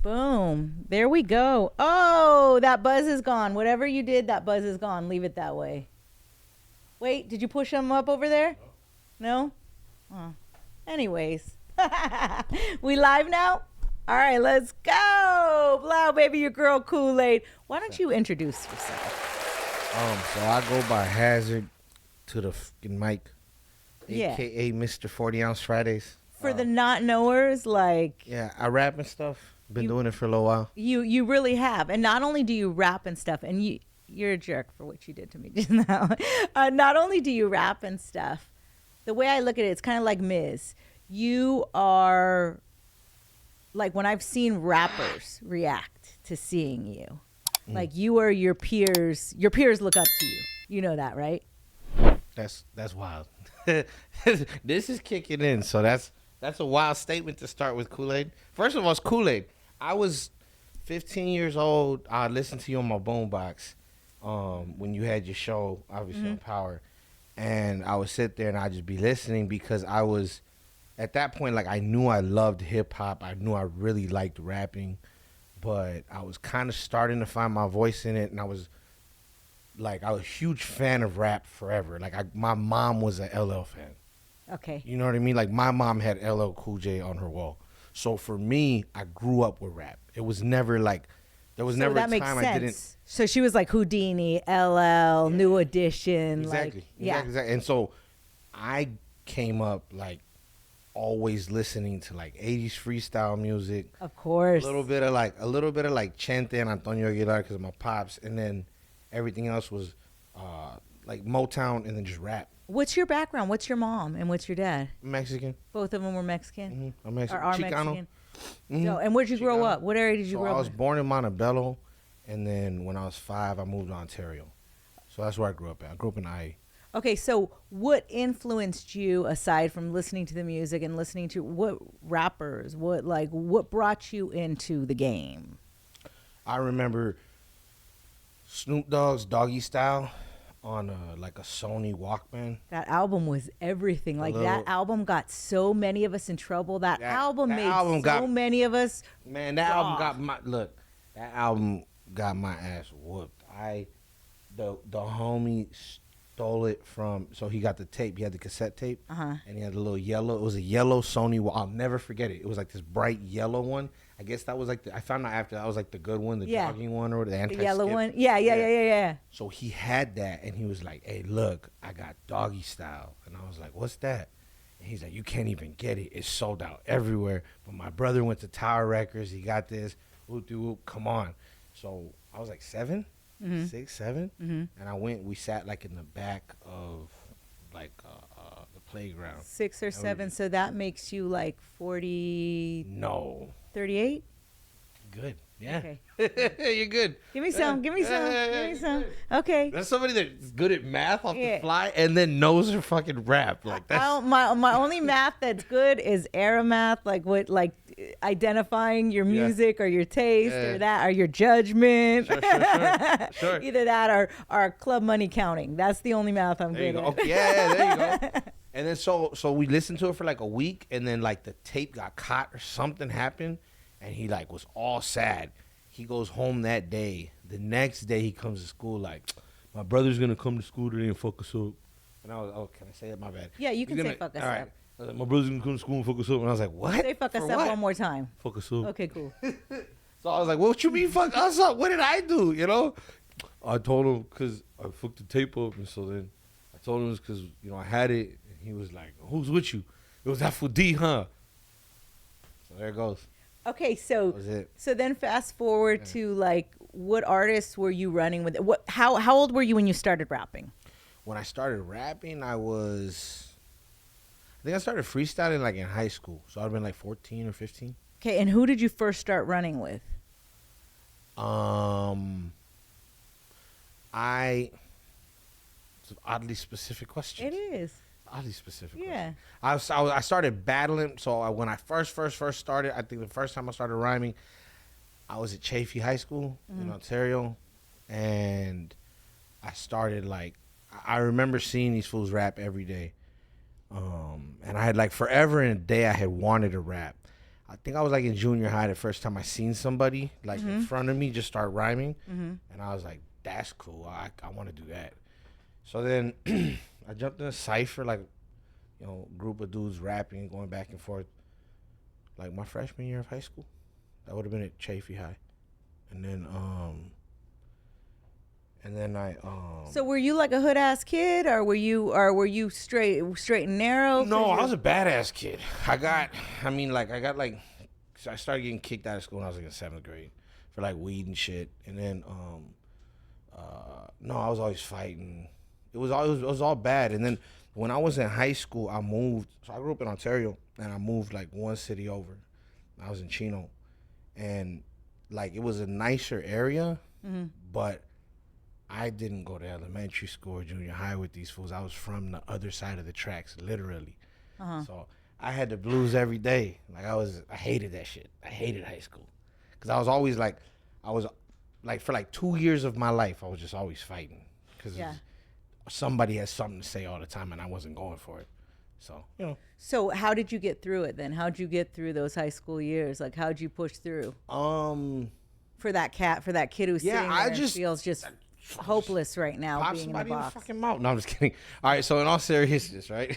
Boom. There we go. Oh, that buzz is gone. Whatever you did, that buzz is gone. Leave it that way. Wait, did you push them up over there? No? Oh. Anyways. We live now? All right, let's go. Blow, baby, your girl Khoolaid. Why don't you introduce yourself? So I go by Hazerd to the fucking mic, Yeah. AKA Mr. 40 Ounce Fridays. For the not knowers, like Yeah, I rap and stuff. Been doing it for a little while. you really have. And not only do you rap and stuff, and you're a jerk for what you did to me just now. Not only do you rap and stuff, the way I look at it, it's kind of like Miz. You are like when I've seen rappers react to seeing you, like you are your peers. Your peers look up to you. You know that, right? That's wild. This is kicking in, so that's a wild statement to start with Khoolaid. First of all, it's Khoolaid. I was 15 years old. I listened to you on my boombox when you had your show, obviously on Power, and I would sit there and I'd just be listening because I was at that point like I knew I loved hip hop. I knew I really liked rapping, but I was kind of starting to find my voice in it, and I was a huge fan of rap forever. Like my mom was an LL fan. Okay. You know what I mean? Like my mom had LL Cool J on her wall. So for me, I grew up with rap. It was never like there was never a time I didn't. So she was like Houdini, LL, New Edition, Exactly. like yeah. Exactly. And so I came up like always listening to like 80s freestyle music. Of course. A little bit of like Chente and Antonio Aguilar because of my pops, and then everything else was like Motown and then just rap. What's your background? What's your mom and what's your dad? Mexican. Both of them were Mexican? I'm Mexican. Or are Chicano. Mexican? No, and where'd you grow Chicano. up? What area did you So grow I up was in? born in Montebello, and then when I was 5, I moved to Ontario. So that's where I grew up at. I grew up in IE. Okay, so what influenced you aside from listening to the music and listening to what rappers, what brought you into the game? I remember Snoop Dogg's Doggy Style on like a Sony Walkman. That album was everything. Like that album got so many of us in trouble. That album made so many of us. Man, that album got my ass whooped. The homie stole it from, so he got the tape. He had the cassette tape, and he had a little yellow. It was a yellow Sony. I'll never forget it. It was like this bright yellow one. I guess that was like I found out after that was like the good one, the jogging one or the anti-skip. The yellow one. Yeah. So he had that, and he was like, "Hey, look, I got Doggy Style," and I was like, "What's that?" And he's like, "You can't even get it. It's sold out everywhere." But my brother went to Tower Records. He got this. Come on. So I was like 7, 6, 7, and I went. We sat like in the back of like the playground. 6 or 7. So that makes you like 40. No. 38. Good. Yeah. Okay. You're good. Give me some. Give me some. Okay. That's somebody that's good at math off the fly and then knows her fucking rap. Like that's My only math that's good is Aramath, like identifying your music or your taste or that or your judgment. Sure. Either that or club money counting. That's the only math I'm good at. Okay, yeah, there you go. And then so we listened to it for like a week, and then like the tape got caught or something happened, and he like was all sad. He goes home that day. The next day he comes to school like, my brother's gonna come to school today and fuck us up. And I was, can I say it? My bad. Yeah, you can say fuck us up. I was like, my brother's gonna come to school and fuck us up. And I was like, what? Say fuck us For up what? one more time. Fuck us up. Okay, cool. So I was like, what you mean fuck us up? What did I do? You know? I told him because I fucked the tape up, and so then I told him it's because I had it. He was like, who's with you? It was that for D, huh? So there it goes. Okay, so That was it. so then fast forward to like what artists were you running with? How old were you when you started rapping? when I started rapping, I think I started freestyling like in high school. So I'd been like 14 or 15. Okay, and who did you first start running with? It's an oddly specific question. It is. Oddly specific. Yeah. Question. I started battling. So when I first started, I think the first time I started rhyming, I was at Chaffey High School in Ontario, and I started like, I remember seeing these fools rap every day, and I had like forever and a day I had wanted to rap. I think I was like in junior high the first time I seen somebody like in front of me just start rhyming, and I was like, that's cool. I want to do that. So then I jumped in a cypher, like, you know, group of dudes rapping, going back and forth, like my freshman year of high school. That would have been at Chaffey High, and then I So were you like a hood ass kid, or were you straight and narrow? No, I was a badass kid. I got I started getting kicked out of school when I was like in 7th grade for like weed and shit, and then no, I was always fighting. It was all bad. And then when I was in high school, I moved. So I grew up in Ontario, and I moved like one city over. I was in Chino, and like it was a nicer area, but I didn't go to elementary school or junior high with these fools. I was from the other side of the tracks, literally. So I had the blues every day. Like I hated that shit. I hated high school, cause I was always like, for like 2 years of my life, I was just always fighting, cause somebody has something to say all the time, and I wasn't going for it. So, you know. So how did you get through it then? How'd you get through those high school years? Like, how'd you push through? For that kid who's sitting there and feels just hopeless right now, pop being in the somebody in the box. fucking mouth. No, I'm just kidding. All right, so in all seriousness, right?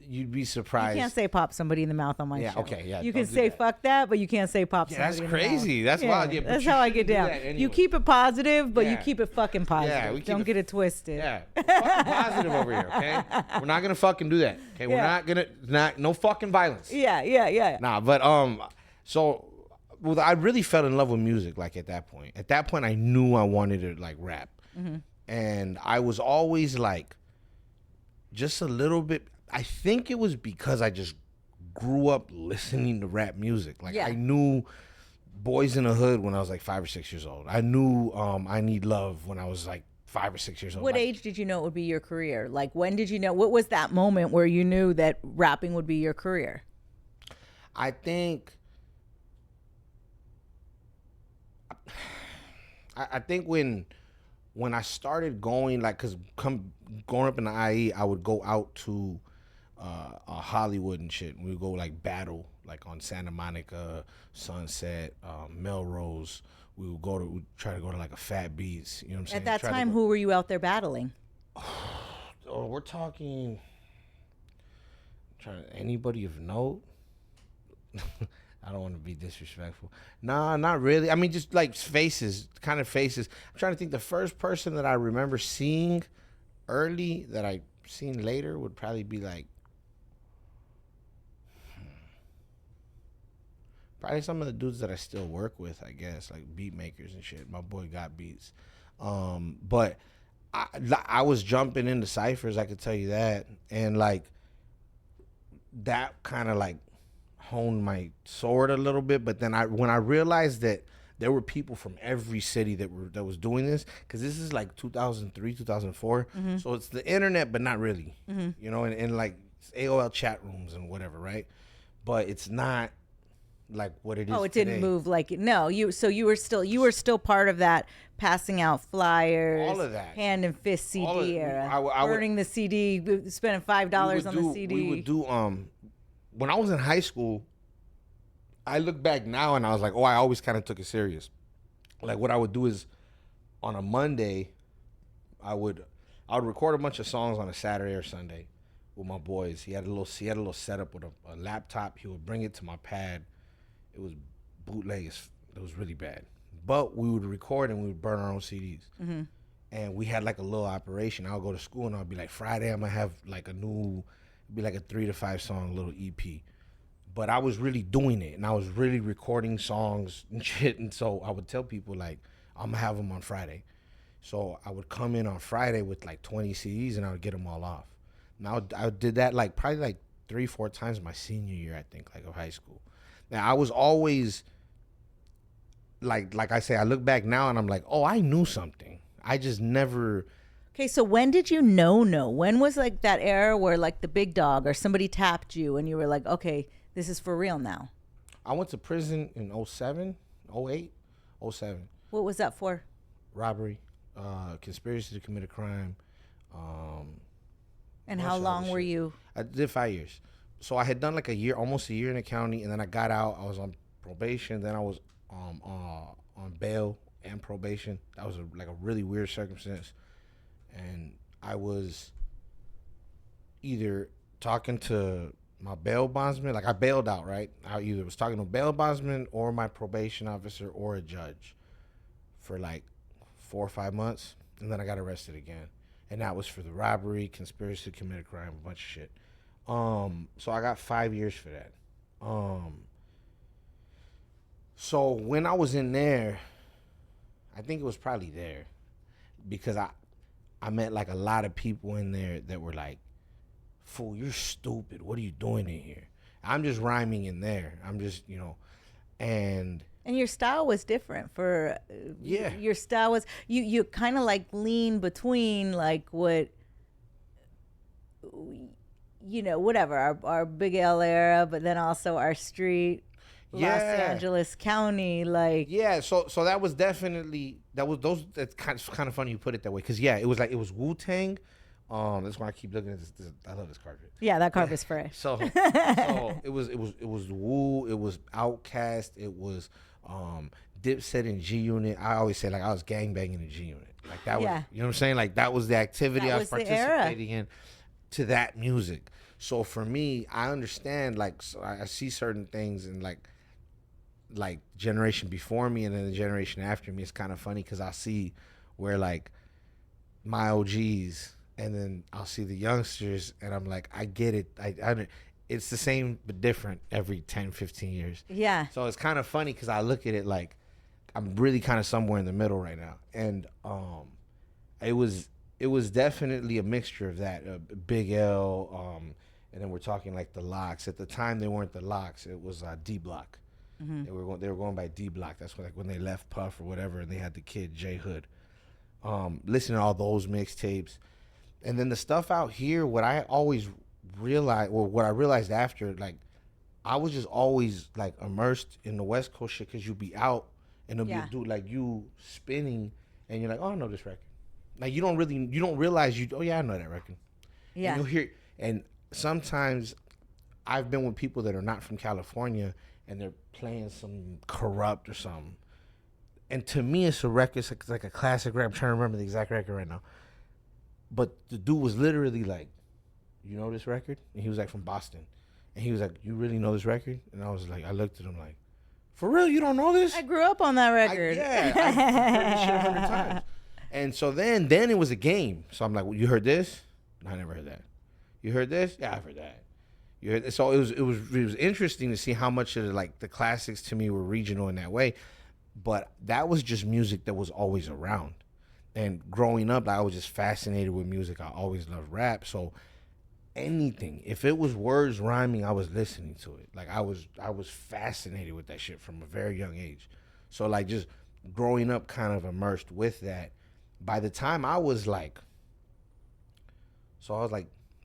You'd be surprised. You can't say pop somebody in the mouth on my show. Okay, yeah. You can say fuck that, but you can't say pop somebody that's in crazy. the mouth. That's wild. Yeah, but that's you how I shouldn't get do down. that anyway. You keep it positive, but you Yeah. keep it fucking positive. Yeah, we keep Don't it- get it twisted. Yeah, we're fucking positive over here, okay? We're not gonna fucking do that, okay? We're no fucking violence. Yeah. Nah, but I really fell in love with music like at that point. At that point, I knew I wanted to like rap, and I was always like, just a little bit. I think it was because I just grew up listening to rap music. Like I knew Boys in the Hood when I was like 5 or 6 years old. I knew I Need Love when I was like 5 or 6 years old. What age did you know it would be your career? Like, when did you know? What was that moment where you knew that rapping would be your career? I think when I started going, like, cause growing up in the IE, I would go out to Hollywood and shit. We would go like battle, like on Santa Monica, Sunset, Melrose. We'd try to go to like a Fat Beats. You know what I'm saying? At that time, who were you out there battling? Oh, we're talking. Anybody of note? I don't want to be disrespectful. Nah, not really. I mean, just like faces, kind of faces. I'm trying to think. The first person that I remember seeing early that I seen later would probably be like, probably some of the dudes that I still work with, I guess, like beat makers and shit. My boy got beats. But I was jumping into ciphers, I could tell you that. And like, that kind of like honed my sword a little bit. But then when I realized that there were people from every city that was doing this, because this is like 2003, 2004. So it's the internet, but not really, you know, and like AOL chat rooms and whatever, right? But it's not like what it is. Oh, it today. didn't move like no. You were still part of that, passing out flyers, All of that. hand and fist CD era, I would- burning the CD, spending $5 on the CD. We would do when I was in high school, I look back now and I was like, oh, I always kind of took it serious. Like what I would do is on a Monday, I would record a bunch of songs on a Saturday or Sunday with my boys. He had a little setup with a laptop. He would bring it to my pad. It was bootleg. It was really bad. But we would record and we would burn our own CDs. And we had like a little operation. I would go to school and I'd be like, Friday I'm gonna have like it'd be like a 3 to 5 song little EP. But I was really doing it and I was really recording songs and shit. And so I would tell people like, I'm gonna have them on Friday. So I would come in on Friday with like 20 CDs and I would get them all off. Now I did that like probably like 3-4 times my senior year, I think, like of high school. Now I was always like I say, I look back now and I'm like, oh, I knew something. I just never. Okay, so when did you know? When was like that era where like the big dog or somebody tapped you and you were like, okay, this is for real now? I went to prison in 07, 08, 07. What was that for? Robbery, conspiracy to commit a crime. And bunch how of long other were shit. you? I did 5 years. So I had done like a year, almost a year in the county, and then I got out. I was on probation. Then I was on bail and probation. That was like a really weird circumstance. And I was either talking to my bail bondsman, like I bailed out, right? I either was talking to a bail bondsman or my probation officer or a judge for like 4 or 5 months, and then I got arrested again. And that was for the robbery, conspiracy to commit a crime, a bunch of shit. So I got 5 years for that. So when I was in there, I think it was probably there because I met like a lot of people in there that were like, fool, you're stupid. What are you doing in here? I'm just rhyming in there. I'm just, and your style was different for Yeah. Your style was you kind of like lean between like what whatever our Big L era, but then also our street, Los Yeah. Angeles County, like yeah. So that was definitely That's kind of funny you put it that way because it was Wu-Tang. That's why I keep looking at this. I love this carpet. yeah, that carpet's fresh. So it was Wu, it was Outkast, it was Dipset and G Unit. I always say like I was gangbanging in G Unit. Like that was, Yeah. you know what I'm saying? Like that was the activity That I was was the era. participating in to that music. So for me, I understand like so I see certain things and like generation before me and then the generation after me. It's kind of funny because I see where like my OGs and then I'll see the youngsters and I'm like, I get it. I it's the same but different every 10, 15 years. Yeah. So it's kind of funny because I look at it like I'm really kind of somewhere in the middle right now. And it was definitely a mixture of that. Big L, and then we're talking like the Locks. At the time, they weren't the Locks. It was D Block. They were going by D Block. That's when they left Puff or whatever, and they had the kid J Hood. Listening to all those mixtapes, and then the stuff out here. What I always realized, or what I realized after, like I was just always like immersed in the West Coast shit because you be out and it'll be a dude like you spinning, and you're like, oh, I know this record. Like you don't realize I know that record. Yeah. And you'll hear, and sometimes I've been with people that are not from California and they're playing some Corrupt or something. And to me, it's a record. It's like a classic rap. I'm trying to remember the exact record right now. But the dude was literally like, you know this record? And he was like from Boston. And he was like, you really know this record? And I was like, I looked at him like, for real, you don't know this? I grew up on that record. I've heard this shit 100 times. And so then it was a game. So I'm like, well, you heard this? No, I never heard that. You heard this? Yeah, I've heard that. You heard this? So it was interesting to see how much of the classics to me were regional in that way. But that was just music that was always around. And growing up, I was just fascinated with music. I always loved rap. So anything, if it was words rhyming, I was listening to it. Like I was fascinated with that shit from a very young age. So like just growing up kind of immersed with that. By the time I was like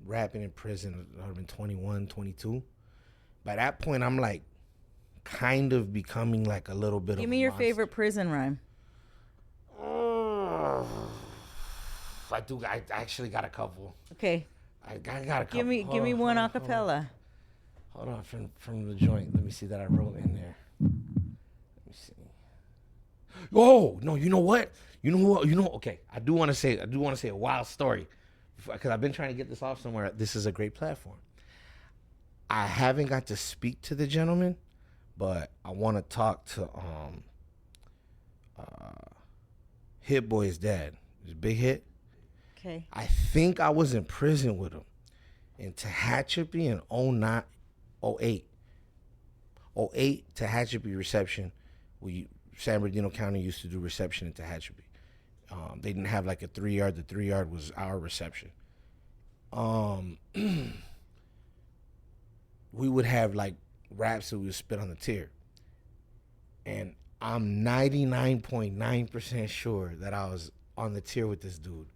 rapping in prison, I would have been 21, 22. By that point, I'm like kind of becoming like a little bit of Give me your favorite prison rhyme. I actually got a couple. Okay. I got a couple. Give me one a cappella. Hold on, from the joint. Let me see that I wrote in there. Let me see. Oh no, you know what? Okay, I do want to say a wild story because I've been trying to get this off somewhere. This is a great platform. I haven't got to speak to the gentleman, but I want to talk to Hit Boy's dad. His Big Hit. Okay. I think I was in prison with him in Tehachapi in 08. 08 Tehachapi reception. San Bernardino County used to do reception in Tehachapi. They didn't have like a 3-yard. The 3-yard was our reception. We would have like raps that we would spit on the tier. And I'm 99.9% sure that I was on the tier with this dude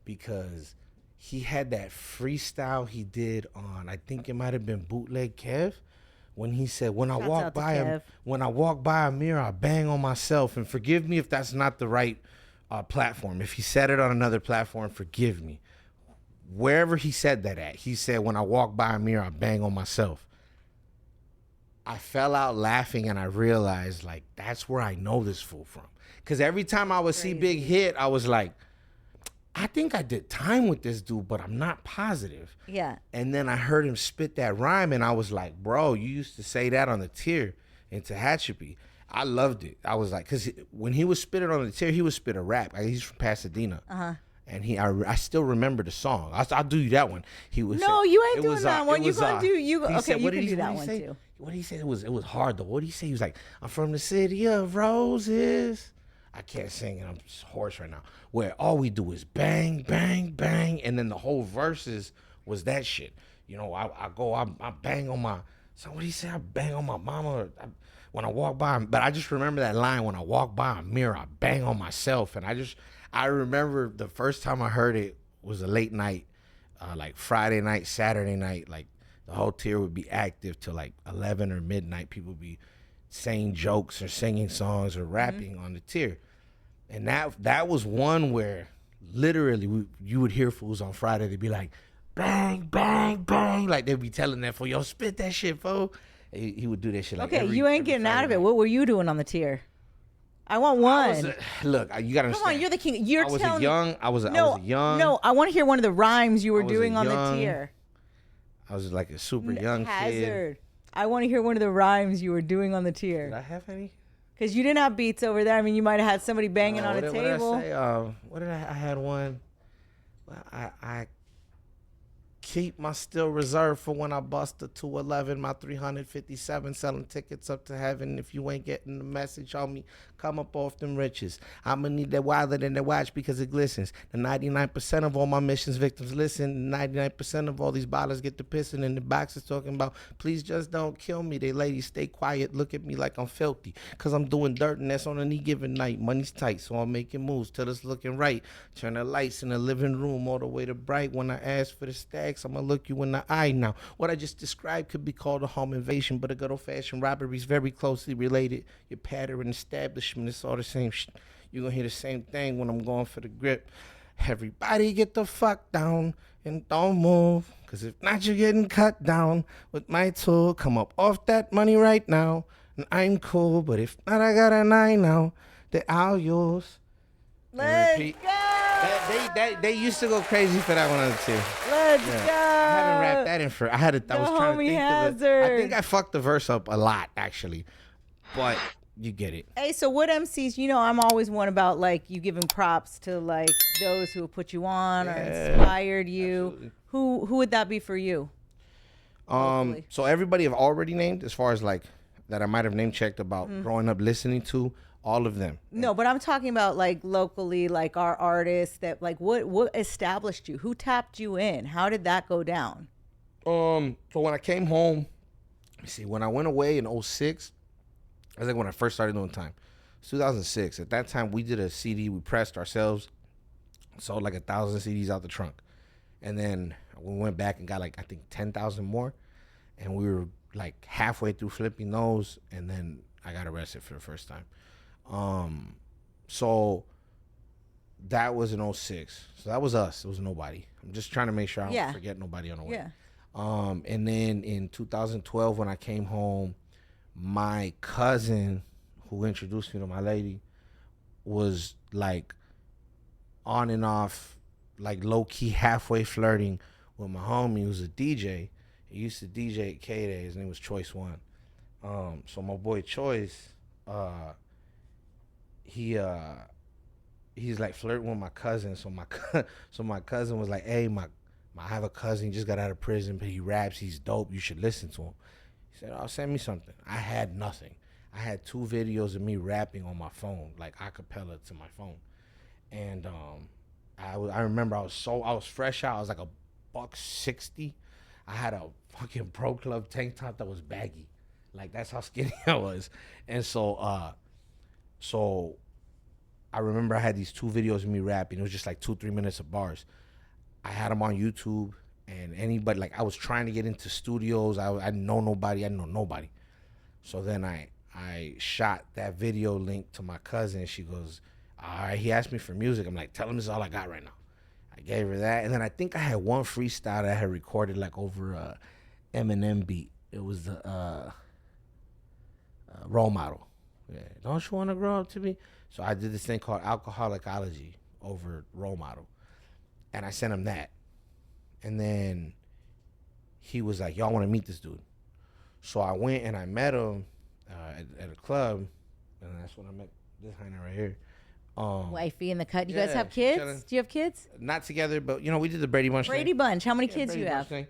because he had that freestyle he did on, I think it might have been Bootleg Kev, when he said, when I walk by a mirror, I bang on myself. And forgive me if that's not the right platform. If he said it on another platform, forgive me. Wherever he said that at, he said, when I walk by a mirror, I bang on myself. I fell out laughing and I realized, like, that's where I know this fool from. Because every time I would see Big Hit, I was like, I think I did time with this dude, but I'm not positive. Yeah. And then I heard him spit that rhyme, and I was like, bro, you used to say that on the tier in Tehachapi. I loved it. I was like, because when he was spitting on the tier, he would spit a rap. Like, he's from Pasadena. Uh-huh. And I still remember the song. I'll do you that one. He was No, saying, you ain't doing that one. You gonna do you? He Okay, said, you can do that what one say? too. What did he say? It was hard though. What did he say? He was like, I'm from the city of roses. I can't sing and I'm just hoarse right now. Where all we do is bang, bang, bang, and then the whole verses was that shit. You know, I bang on my. So what did he say? I bang on my mama when I walk by. But I just remember that line, when I walk by a mirror, I bang on myself. And I remember the first time I heard it was a late night, like Friday night, Saturday night. Like the whole tier would be active till like 11 or midnight. People would be saying jokes or singing songs or rapping on the tier. And that was one where literally you would hear fools on Friday. They'd be like, bang, bang, bang. Like they'd be telling that fool, yo, spit that shit, fool. He would do that shit like Okay, you ain't getting out of it. What were you doing on the tier? I want one. Look, you gotta understand. Come on, you're the king. You're telling me. I was young. No, I want to hear one of the rhymes you were doing on the tier. I was like a super young kid. Hazerd. I want to hear one of the rhymes you were doing on the tier. Did I have any? Because you didn't have beats over there. I mean, you might have had somebody banging on a table. What did I had one. Well, I keep my still reserved for when I bust a 211, my 357, selling tickets up to heaven. If you ain't getting the message, homie, come up off them riches. I'ma need that wilder than the watch because it glistens. The 99% of all my missions victims listen. 99% of all these ballers get the pissing, and the box is talking about, please just don't kill me. They ladies stay quiet, look at me like I'm filthy, because I'm doing dirt, and that's on any given night. Money's tight, so I'm making moves till it's looking right. Turn the lights in the living room all the way to bright. When I ask for the stacks, I'ma look you in the eye now. What I just described could be called a home invasion, but a good old-fashioned robbery is very closely related. Your pattern establishment, it's all the same shit. You're gonna hear the same thing when I'm going for the grip. Everybody get the fuck down and don't move, because if not, you're getting cut down with my tool. Come up off that money right now, and I'm cool, but if not, I got a 9 now that I'll use. Let's go. They used to go crazy for that one on the tier. Let's go. I haven't rapped that in for. I was trying to think of it. I think I fucked the verse up a lot actually, but you get it. Hey, so what MCs? You know, I'm always one about like you giving props to like those who put you on or inspired you. Absolutely. Who would that be for you? Hopefully. So everybody have already named, as far as like that I might have name checked about growing up listening to. All of them. No, but I'm talking about like locally, like our artists that like what established you? Who tapped you in? How did that go down? So when I came home, when I went away in 06, I was like when I first started doing time. It's 2006. At that time, we did a CD we pressed ourselves, sold like 1,000 CDs out the trunk, and then we went back and got like I think 10,000 more, and we were like halfway through flipping those, and then I got arrested for the first time. So that was in 06. So that was us. It was nobody. I'm just trying to make sure I don't forget nobody on the way. Yeah. And then in 2012, when I came home, my cousin who introduced me to my lady was like on and off, like low key halfway flirting with my homie who was a DJ. He used to DJ at K-Day. His name was Choice One. So my boy Choice, he's like flirting with my cousin. So my cousin was like, hey, I have a cousin, he just got out of prison, but he raps, he's dope, you should listen to him. He said, oh, send me something. I had nothing. I had 2 videos of me rapping on my phone, like a cappella to my phone. And I remember I was fresh out. I was like $160. I had a fucking Pro Club tank top that was baggy. Like, that's how skinny I was. And so I remember I had these 2 videos of me rapping. It was just like 2-3 minutes of bars. I had them on YouTube, and anybody, like, I was trying to get into studios. I didn't know nobody. I didn't know nobody. So then I shot that video link to my cousin. She goes, all right, he asked me for music. I'm like, tell him this is all I got right now. I gave her that. And then I think I had one freestyle that I had recorded like over a Eminem beat. It was the Role Model. Yeah. Don't you want to grow up to be? So I did this thing called Alcoholicology over Role Model. And I sent him that. And then he was like, y'all want to meet this dude. So I went and I met him at a club. And that's when I met this Heiner right here. Wifey in the cut. You yeah, guys have she's kids? chilling. Do you have kids? Not together, but, you know, we did the Brady Bunch Brady thing. Bunch. How many kids do Brady you Bunch have? thing.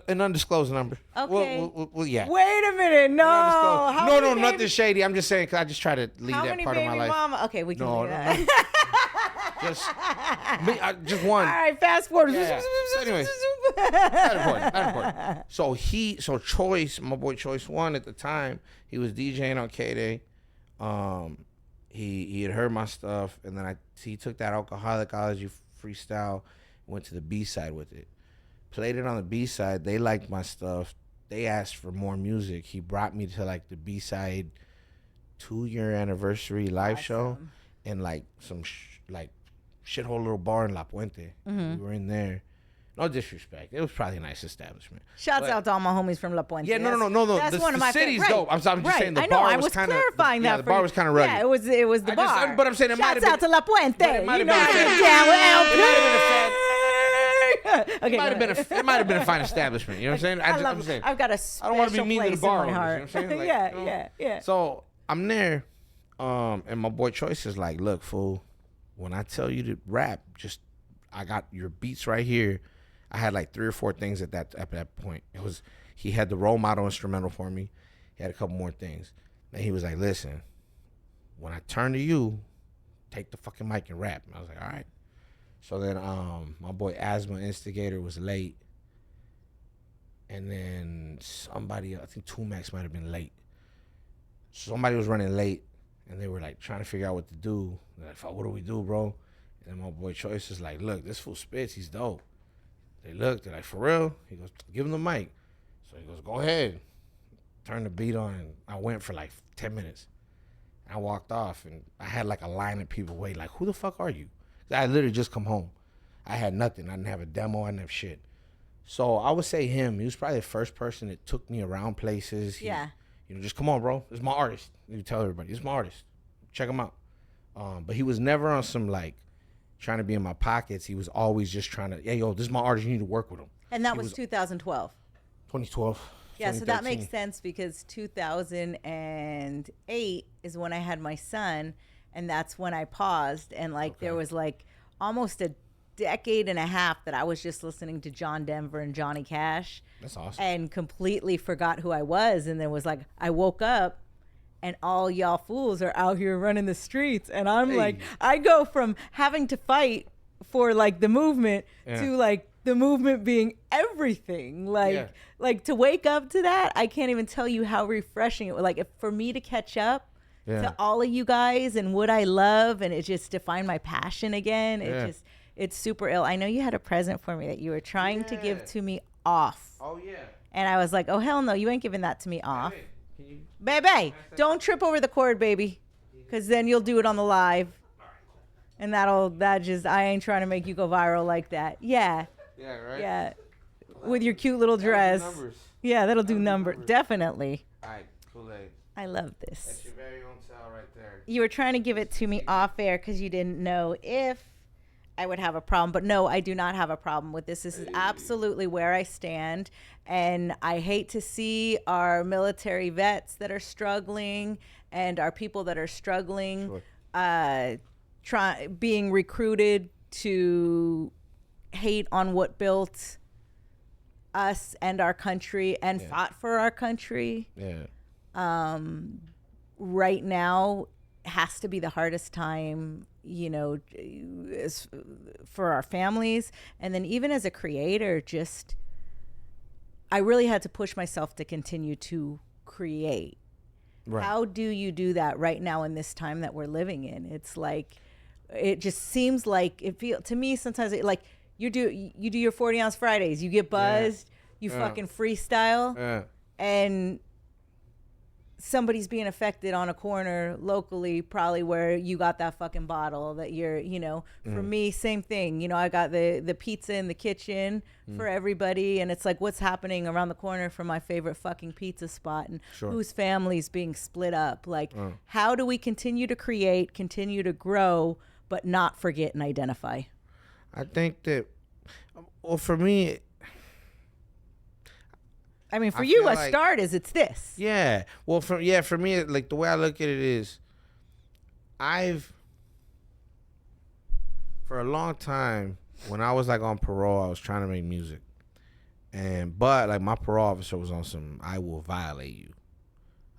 An undisclosed number. Okay. Well, yeah. Wait a minute. No. How No, many nothing baby- shady. I'm just saying, because I just try to lead How that many part of my baby life. mama? Okay, we can No, do no, that. Just one. All right, fast forward. Yeah. So anyways, not important. So Choice, my boy Choice One at the time, he was DJing on K-Day. He had heard my stuff, and then he took that Alcoholicology freestyle, went to the B-side with it. Played it on the B-side. They liked my stuff. They asked for more music. He brought me to like the B-side 2-year anniversary live show, and like some shithole little bar in La Puente. We were in there. No disrespect. It was probably a nice establishment. Shouts out to all my homies from La Puente. Yeah, no. That's The one of my city's favorite. dope. I'm just saying the I know. bar I was was kind of clarifying that. the for bar you. was kind of rugged. Yeah, it was the bar. But I'm saying it might have Shouts out been. to La Puente. But it might You have know I been. get down with LP. It might have been. Okay, It might have been a fine establishment. You know what I'm saying? I'm saying. I've got a I don't want to be special mean to the place bar in my owners, heart. you know what I'm saying? Like, Yeah. So I'm there, and my boy Choice is like, "Look, fool, when I tell you to rap, I got your beats right here." I had like 3 or 4 things at that point. He had the Role Model instrumental for me. He had a couple more things. And he was like, "Listen, when I turn to you, take the fucking mic and rap." And I was like, "All right." So then my boy Asthma Instigator was late. And then somebody, I think 2Max might have been late. Somebody was running late, and they were like trying to figure out what to do. They're like, "Fuck, what do we do, bro?" And my boy Choice is like, "Look, this fool spits, he's dope." They looked, they're like, "For real?" He goes, "Give him the mic." So he goes, "Go ahead." Turn the beat on, and I went for like 10 minutes. I walked off, and I had like a line of people waiting, like, "Who the fuck are you?" I had literally just come home. I had nothing. I didn't have a demo. I didn't have shit. So I would say him. He was probably the first person that took me around places. Yeah. You know, just come on, bro. This is my artist. You tell everybody, this is my artist. Check him out. But he was never on some like trying to be in my pockets. He was always just trying to, "Hey, yo, this is my artist. You need to work with him." And that was 2012. 2012. Yeah, so that makes 2013. sense because 2008 is when I had my son, and that's when I paused, and like there was like almost a decade and a half that I was just listening to John Denver and Johnny Cash. That's awesome. And completely forgot who I was, and then was like, I woke up and all y'all fools are out here running the streets, and I'm like, I go from having to fight for like the movement to like the movement being everything. Like to wake up to that, I can't even tell you how refreshing it was. Like for me to catch up to all of you guys and what I love, and it just to find my passion again. It's super ill. I know you had a present for me that you were trying to give to me off. Oh, yeah. And I was like, oh, hell no, you ain't giving that to me off. Hey, can you... Baby, don't trip over the cord, baby, because then you'll do it on the live. And I ain't trying to make you go viral like that. Yeah. Yeah, right? Yeah. With your cute little dress. Yeah, that'll do numbers. Definitely. All right, Khoolaid. I love this. That's your very own style right there. You were trying to give it to me off air because you didn't know if I would have a problem. But no, I do not have a problem with this. This is absolutely where I stand. And I hate to see our military vets that are struggling and our people that are struggling being recruited to hate on what built us and our country and fought for our country. Yeah. Right now has to be the hardest time you know, for our families. And then even as a creator, just, I really had to push myself to continue to create. Right. How do you do that right now in this time that we're living in? It's like, it just seems like it feel to me sometimes like you do your 40-ounce Fridays, you get buzzed, you fucking freestyle, and somebody's being affected on a corner locally, probably where you got that fucking bottle that you're, you know, for me, same thing. You know, I got the pizza in the kitchen for everybody. And it's like, what's happening around the corner from my favorite fucking pizza spot, and whose family's being split up. Like, how do we continue to create, continue to grow, but not forget and identify? I think that, well, for me, I mean, for I you, feel a like- start is it's this. yeah. Well, for me, like the way I look at it is, for a long time, when I was like on parole, I was trying to make music, but like my parole officer was on some, I will violate you.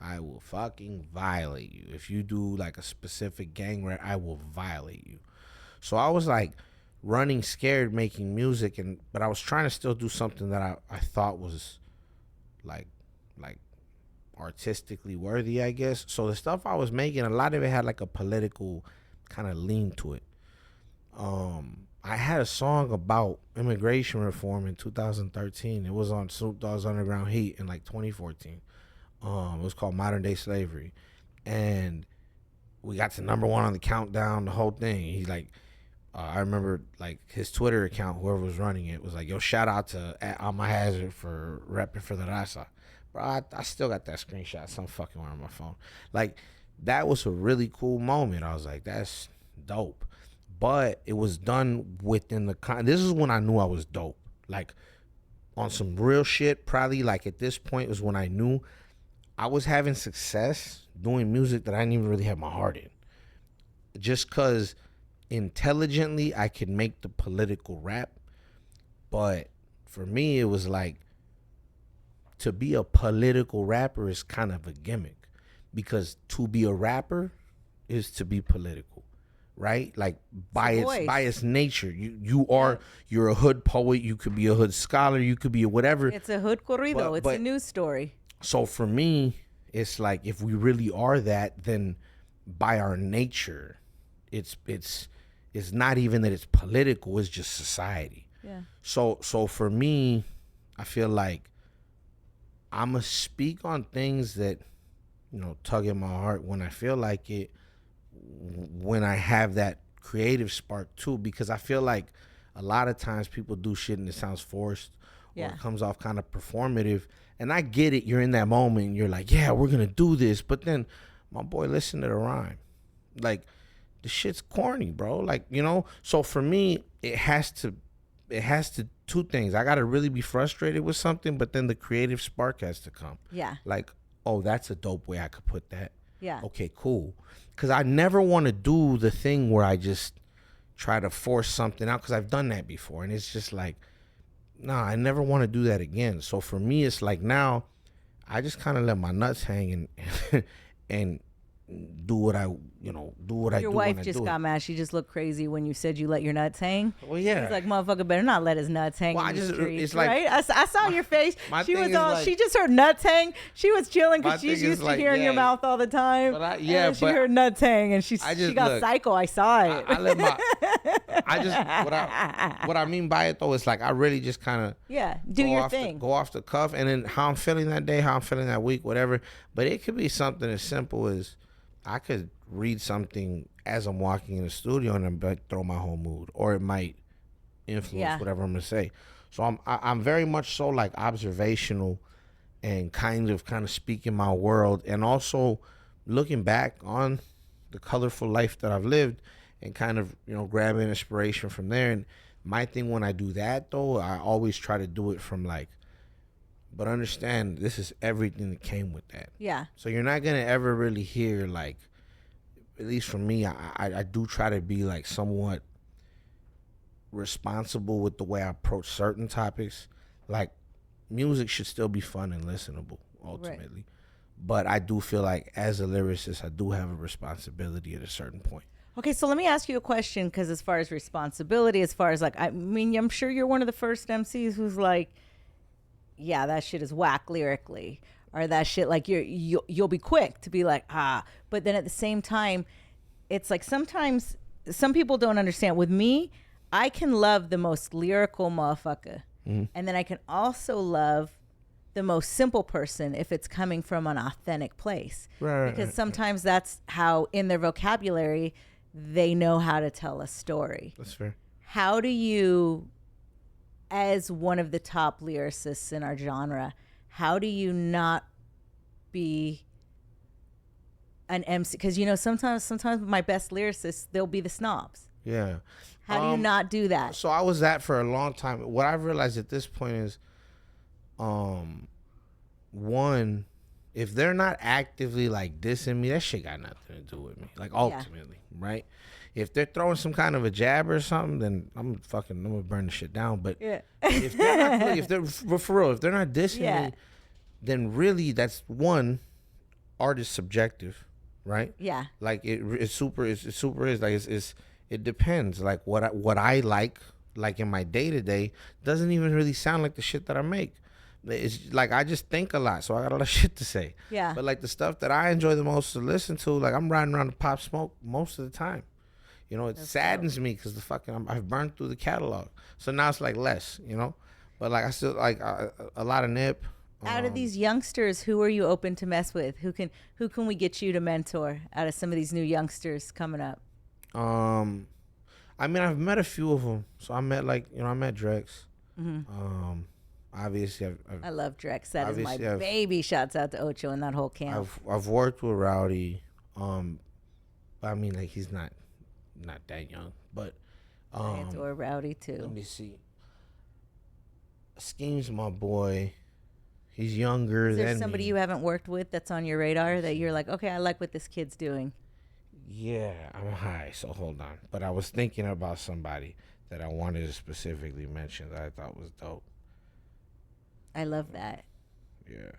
I will fucking violate you. If you do like a specific gang rap, I will violate you. So I was like running scared making music, but I was trying to still do something that I thought was like artistically worthy, I guess. So the stuff I was making, a lot of it had like a political kind of lean to it. I had a song about immigration reform in 2013. It was on Snoop Dogg's Underground Heat in like 2014. It was called Modern Day Slavery, and we got to #1 on the countdown, the whole thing. He's like, I remember like his Twitter account, whoever was running it, was like, yo, shout out to Hazerd for repping for the raza. Bro, I still got that screenshot, some fucking one on my phone. Like, that was a really cool moment. I was like, that's dope. But it was done within the this is when I knew I was dope. Like, on some real shit, probably like at this point was when I knew I was having success doing music that I didn't even really have my heart in. Just because intelligently I could make the political rap, but for me it was like, to be a political rapper is kind of a gimmick, because to be a rapper is to be political, right? Like by its nature, you're a hood poet, you could be a hood scholar, you could be a whatever. It's a hood corrido. It's a news story. So for me, it's like, if we really are that, then by our nature, it's not even that it's political, it's just society. Yeah. So for me, I feel like I'ma speak on things that, you know, tug at my heart when I feel like it, when I have that creative spark too, because I feel like a lot of times people do shit and it sounds forced, or it comes off kind of performative. And I get it, you're in that moment and you're like, yeah, we're gonna do this, but then, my boy, listen to the rhyme. Like, the shit's corny, bro. Like, you know. So for me, it has to two things. I gotta really be frustrated with something, but then the creative spark has to come. Yeah. Like, oh, that's a dope way I could put that. Yeah. Okay, cool. Because I never want to do the thing where I just try to force something out, because I've done that before, and it's just like, nah, I never want to do that again. So for me, it's like, now I just kind of let my nuts hang and do what I do. Your wife just got mad. She just looked crazy when you said you let your nuts hang. Well, yeah. She's like, motherfucker better not let his nuts hang Well, in the streets, it's like, right? I saw your face. my She thing was is all, like- she just heard nuts hang. She was chilling My because she's thing is used to like, hearing your yeah. mouth all the time. But I- And yeah, then she but heard nuts hang, and she just- got look, psycho. I saw it. I let my, what I mean by it though is like, I really just kind of Yeah, do your thing. Go off the cuff, and then how I'm feeling that day, how I'm feeling that week, whatever. But it could be something as simple as, I could read something as I'm walking in the studio and then throw my whole mood, or it might influence whatever I'm gonna say. So I'm very much so like observational, and kind of speaking my world, and also looking back on the colorful life that I've lived, and kind of, you know, grabbing inspiration from there. And my thing when I do that though, I always try to do it from like, but understand this is everything that came with that. Yeah. So you're not gonna ever really hear, like, at least for me, I do try to be like somewhat responsible with the way I approach certain topics. Like, music should still be fun and listenable ultimately. Right. But I do feel like as a lyricist, I do have a responsibility at a certain point. Okay, so let me ask you a question, because as far as responsibility, as far as like, I mean, I'm sure you're one of the first MCs who's like, yeah, that shit is whack lyrically, or that shit, like you'll be quick to be like, but then at the same time, it's like sometimes some people don't understand. With me, I can love the most lyrical motherfucker, and then I can also love the most simple person if it's coming from an authentic place. Right, because right, sometimes that's how, in their vocabulary, they know how to tell a story. That's fair. How do you, as one of the top lyricists in our genre, how do you not be an MC? Because, you know, sometimes my best lyricists, they'll be the snobs. Yeah. How do you not do that? So I was that for a long time. What I've realized at this point is, one, if they're not actively like dissing me, that shit got nothing to do with me. Like ultimately, right? If they're throwing some kind of a jab or something, then I'm gonna burn the shit down. But if they're not really, for real, if they're not dissing me, then really that's one, art is subjective, right? Yeah. Like it depends. Like what I like in my day to day doesn't even really sound like the shit that I make. It's like I just think a lot, so I got a lot of shit to say. Yeah. But like the stuff that I enjoy the most to listen to, like I'm riding around to Pop Smoke most of the time. You know, it saddens me because I've burned through the catalog, so now it's like less. You know, but like I still like a lot of Nip. Out of these youngsters, who are you open to mess with? Who can we get you to mentor out of some of these new youngsters coming up? I mean, I've met a few of them. So I met Drex. Obviously, I love Drex. That is my obviously baby. Shouts out to Ocho and that whole camp. I've worked with Rowdy. But I mean, like he's not that young. But I adore Rowdy too. let me see. Scheme's my boy. He's younger Is than there somebody me. you haven't worked with that's on your radar that you're like, okay, I like what this kid's doing? Yeah, I'm high, so hold on. But I was thinking about somebody that I wanted to specifically mention that I thought was dope. I love that. Yeah.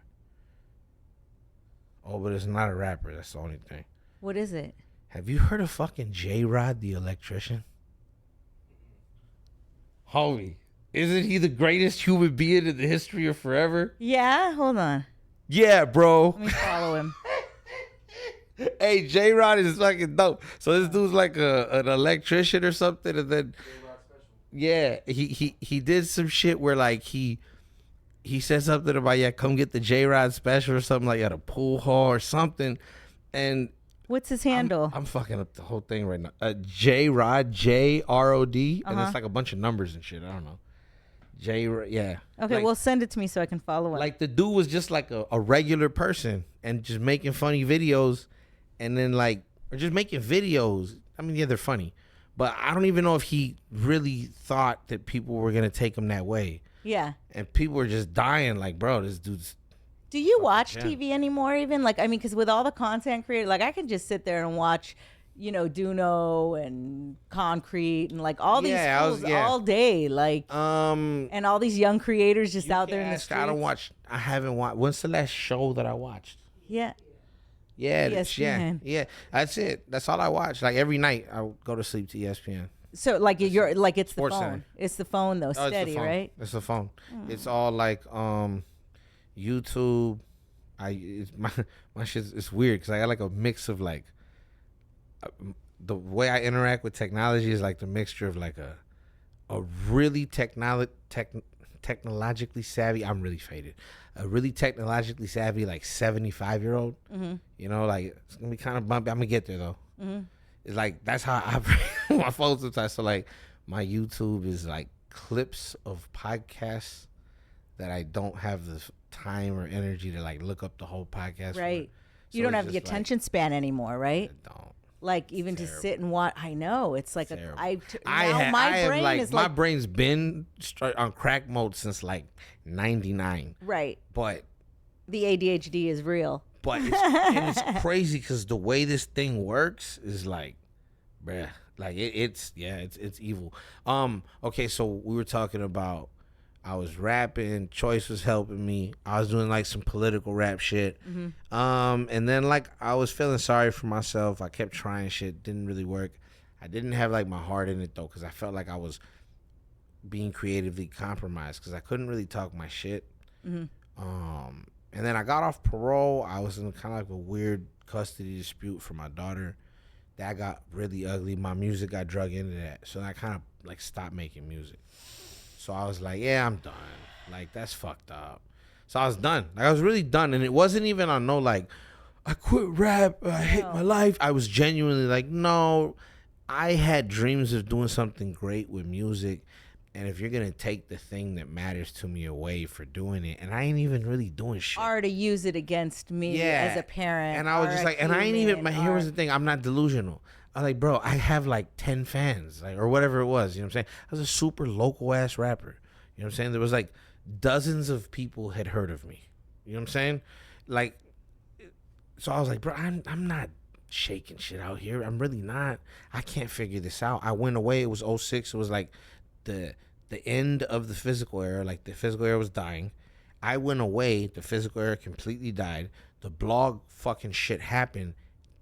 Oh, but it's not a rapper. That's the only thing. What is it? Have you heard of fucking J-Rod the electrician? Homie, isn't he the greatest human being in the history of forever? Yeah, hold on. Yeah, bro. Let me follow him. Hey, J-Rod is fucking dope. So this dude's like an electrician or something, and then yeah, he did some shit where like he said something about come get the J-Rod special or something like at a pool hall or something, and What's his handle? I'm fucking up the whole thing right now. J-Rod, J-R-O-D, and it's like a bunch of numbers and shit. I don't know. Yeah. Okay, Like- well, send it to me so I can follow him. Like the dude was just like a regular person and just making funny videos, and then or just making videos. I mean, yeah, they're funny, but I don't even know if he really thought that people were gonna take him that way. Yeah. And people were just dying. Like, bro, this dude's. Do you watch yeah. TV anymore? Even like, I mean, because with all the content created, like I can just sit there and watch, Duno and Concrete and like all these fools all day, like, and all these young creators just out there in the streets. I haven't watched. When's the last show that I watched? Yeah. Yeah, ESPN. yeah. That's it. That's all I watch. Like every night, I would go to sleep to ESPN. So like it's the Sports phone. Center. It's the phone though, Oh, steady, it's the phone. right? It's the phone. It's all like YouTube. My shit. It's weird because I got like a mix of like the way I interact with technology is like the mixture of like a really technologically savvy. I'm really faded. A really technologically savvy like 75-year-old. Like it's gonna be kind of bumpy. I'm gonna get there though. It's like that's how I operate my phone sometimes. So like my YouTube is like clips of podcasts that I don't have the time or energy to like look up the whole podcast. Right. So You don't it's have the just, attention span anymore, right? I don't. Like even to sit and watch. I know it's like Terrible. my brain's been on crack mode since like 99. right. But The ADHD is real. it's crazy because the way this thing works is like, bruh, like it's evil. Okay, so we were talking about I was rapping, Choice was helping me. I was doing like some political rap shit. And then like I was feeling sorry for myself. I kept trying shit, didn't really work. I didn't have like my heart in it though, because I felt like I was being creatively compromised because I couldn't really talk my shit. And then I got off parole. I was in kind of like a weird custody dispute for my daughter. That got really ugly. My music got drug into that. So I kind of like stopped making music. So I was like, yeah, I'm done. Like, that's fucked up. So I was done. Like, I was really done. And it wasn't even on no like, I quit rap. I hate my life. I was genuinely like, no, I had dreams of doing something great with music. And if you're going to take the thing that matters to me away for doing it, and I ain't even really doing shit. Or to use it against me as a parent. And I was just like, and I ain't even, here was the thing, I'm not delusional. I was like, bro, I have like 10 fans, like, or whatever it was, you know what I'm saying? I was a super local ass rapper. You know what I'm saying? There was like dozens of people had heard of me. You know what I'm saying? Like, so I was like, bro, I'm not shaking shit out here. I'm really not. I can't figure this out. I went away. It was 06. It was like the end of the physical era. Like the physical era was dying. I went away. The physical era completely died. The blog fucking shit happened.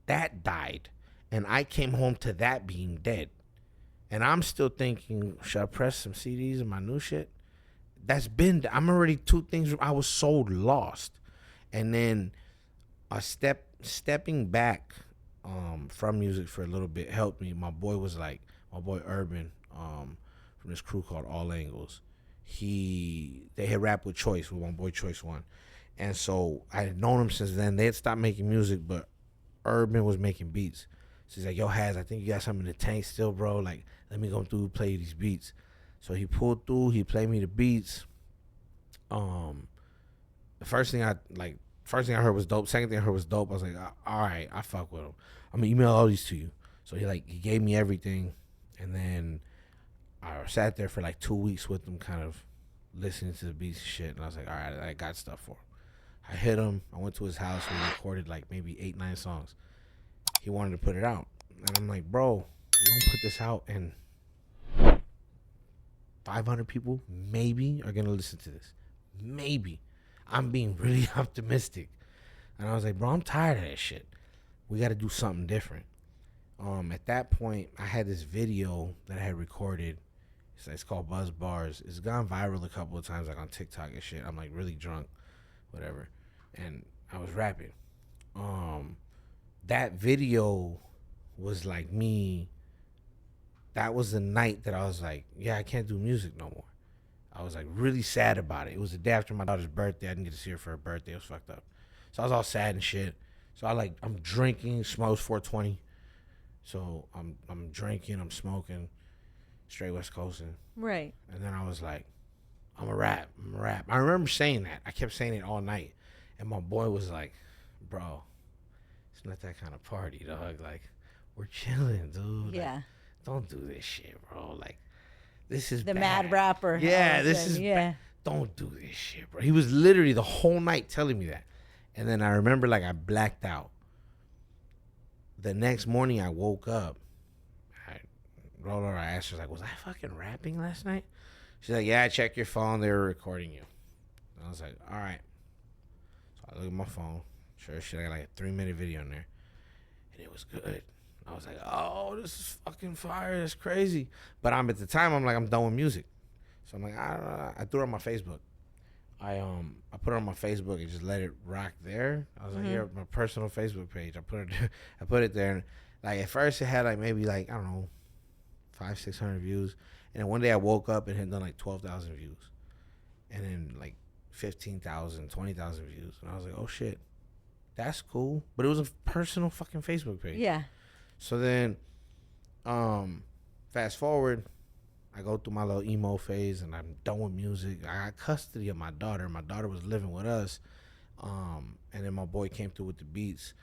That died. And I came home to that being dead. And I'm still thinking, should I press some CDs of my new shit? That's been, I'm already 2 things. I was so lost. And then stepping back from music for a little bit helped me. My boy Urban, from this crew called All Angles. They had rap with Choice, with my boy Choice One. And so I had known him since then. They had stopped making music, but Urban was making beats. So he's like, yo, Haz, I think you got something in the tank still, bro. Like, let me go through, play these beats. So he pulled through, he played me the beats. The first thing I heard was dope. Second thing I heard was dope. I was like, all right, I fuck with him. I'm gonna email all these to you. So he gave me everything. And then I sat there for like 2 weeks with him, kind of listening to the beats and shit. And I was like, all right, I got stuff for him. I hit him. I went to his house. We recorded like maybe 8-9 songs. He wanted to put it out. And I'm like, bro, we don't put this out and 500 people maybe are going to listen to this. Maybe. I'm being really optimistic. And I was like, bro, I'm tired of that shit. We got to do something different. At that point, I had this video that I had recorded. It's called Buzz Bars. It's gone viral a couple of times, like on TikTok and shit. I'm like really drunk, whatever. And I was rapping. That video was like me. That was the night that I was like, yeah, I can't do music no more. I was like really sad about it. It was the day after my daughter's birthday. I didn't get to see her for her birthday. It was fucked up. So I was all sad and shit. So I'm drinking, smokes 420. So I'm drinking, I'm smoking, straight West Coasting. Right. And then I was like, I'm a rap. I remember saying that. I kept saying it all night. And my boy was like, bro, it's not that kind of party, dog. Like, we're chilling, dude. Yeah. Like, don't do this shit, bro. Like, this is The bad. mad rapper. Yeah, this is bad. Don't do this shit, bro. He was literally the whole night telling me that. And then I remember, like, I blacked out. The next morning, I woke up. I rolled over. I asked her, like, was I fucking rapping last night? She's like, yeah, check your phone. They were recording you. And I was like, all right. So I look at my phone. Sure as shit, I got like a 3-minute video in there. And it was good. I was like, oh, this is fucking fire. That's crazy. But at the time, I'm like, I'm done with music. So I'm like, I don't know. I threw it on my Facebook. I put it on my Facebook and just let it rock there. I was like, here, my personal Facebook page. I put it there. And like at first it had like maybe like, I don't know, 500-600 views. And then one day I woke up and had done like 12,000 views. And then like 15,000, 20,000 views. And I was like, oh shit, that's cool. But it was a personal fucking Facebook page. Yeah. So then, fast forward, I go through my little emo phase and I'm done with music. I got custody of my daughter. My daughter was living with us. And then my boy came through with the beats.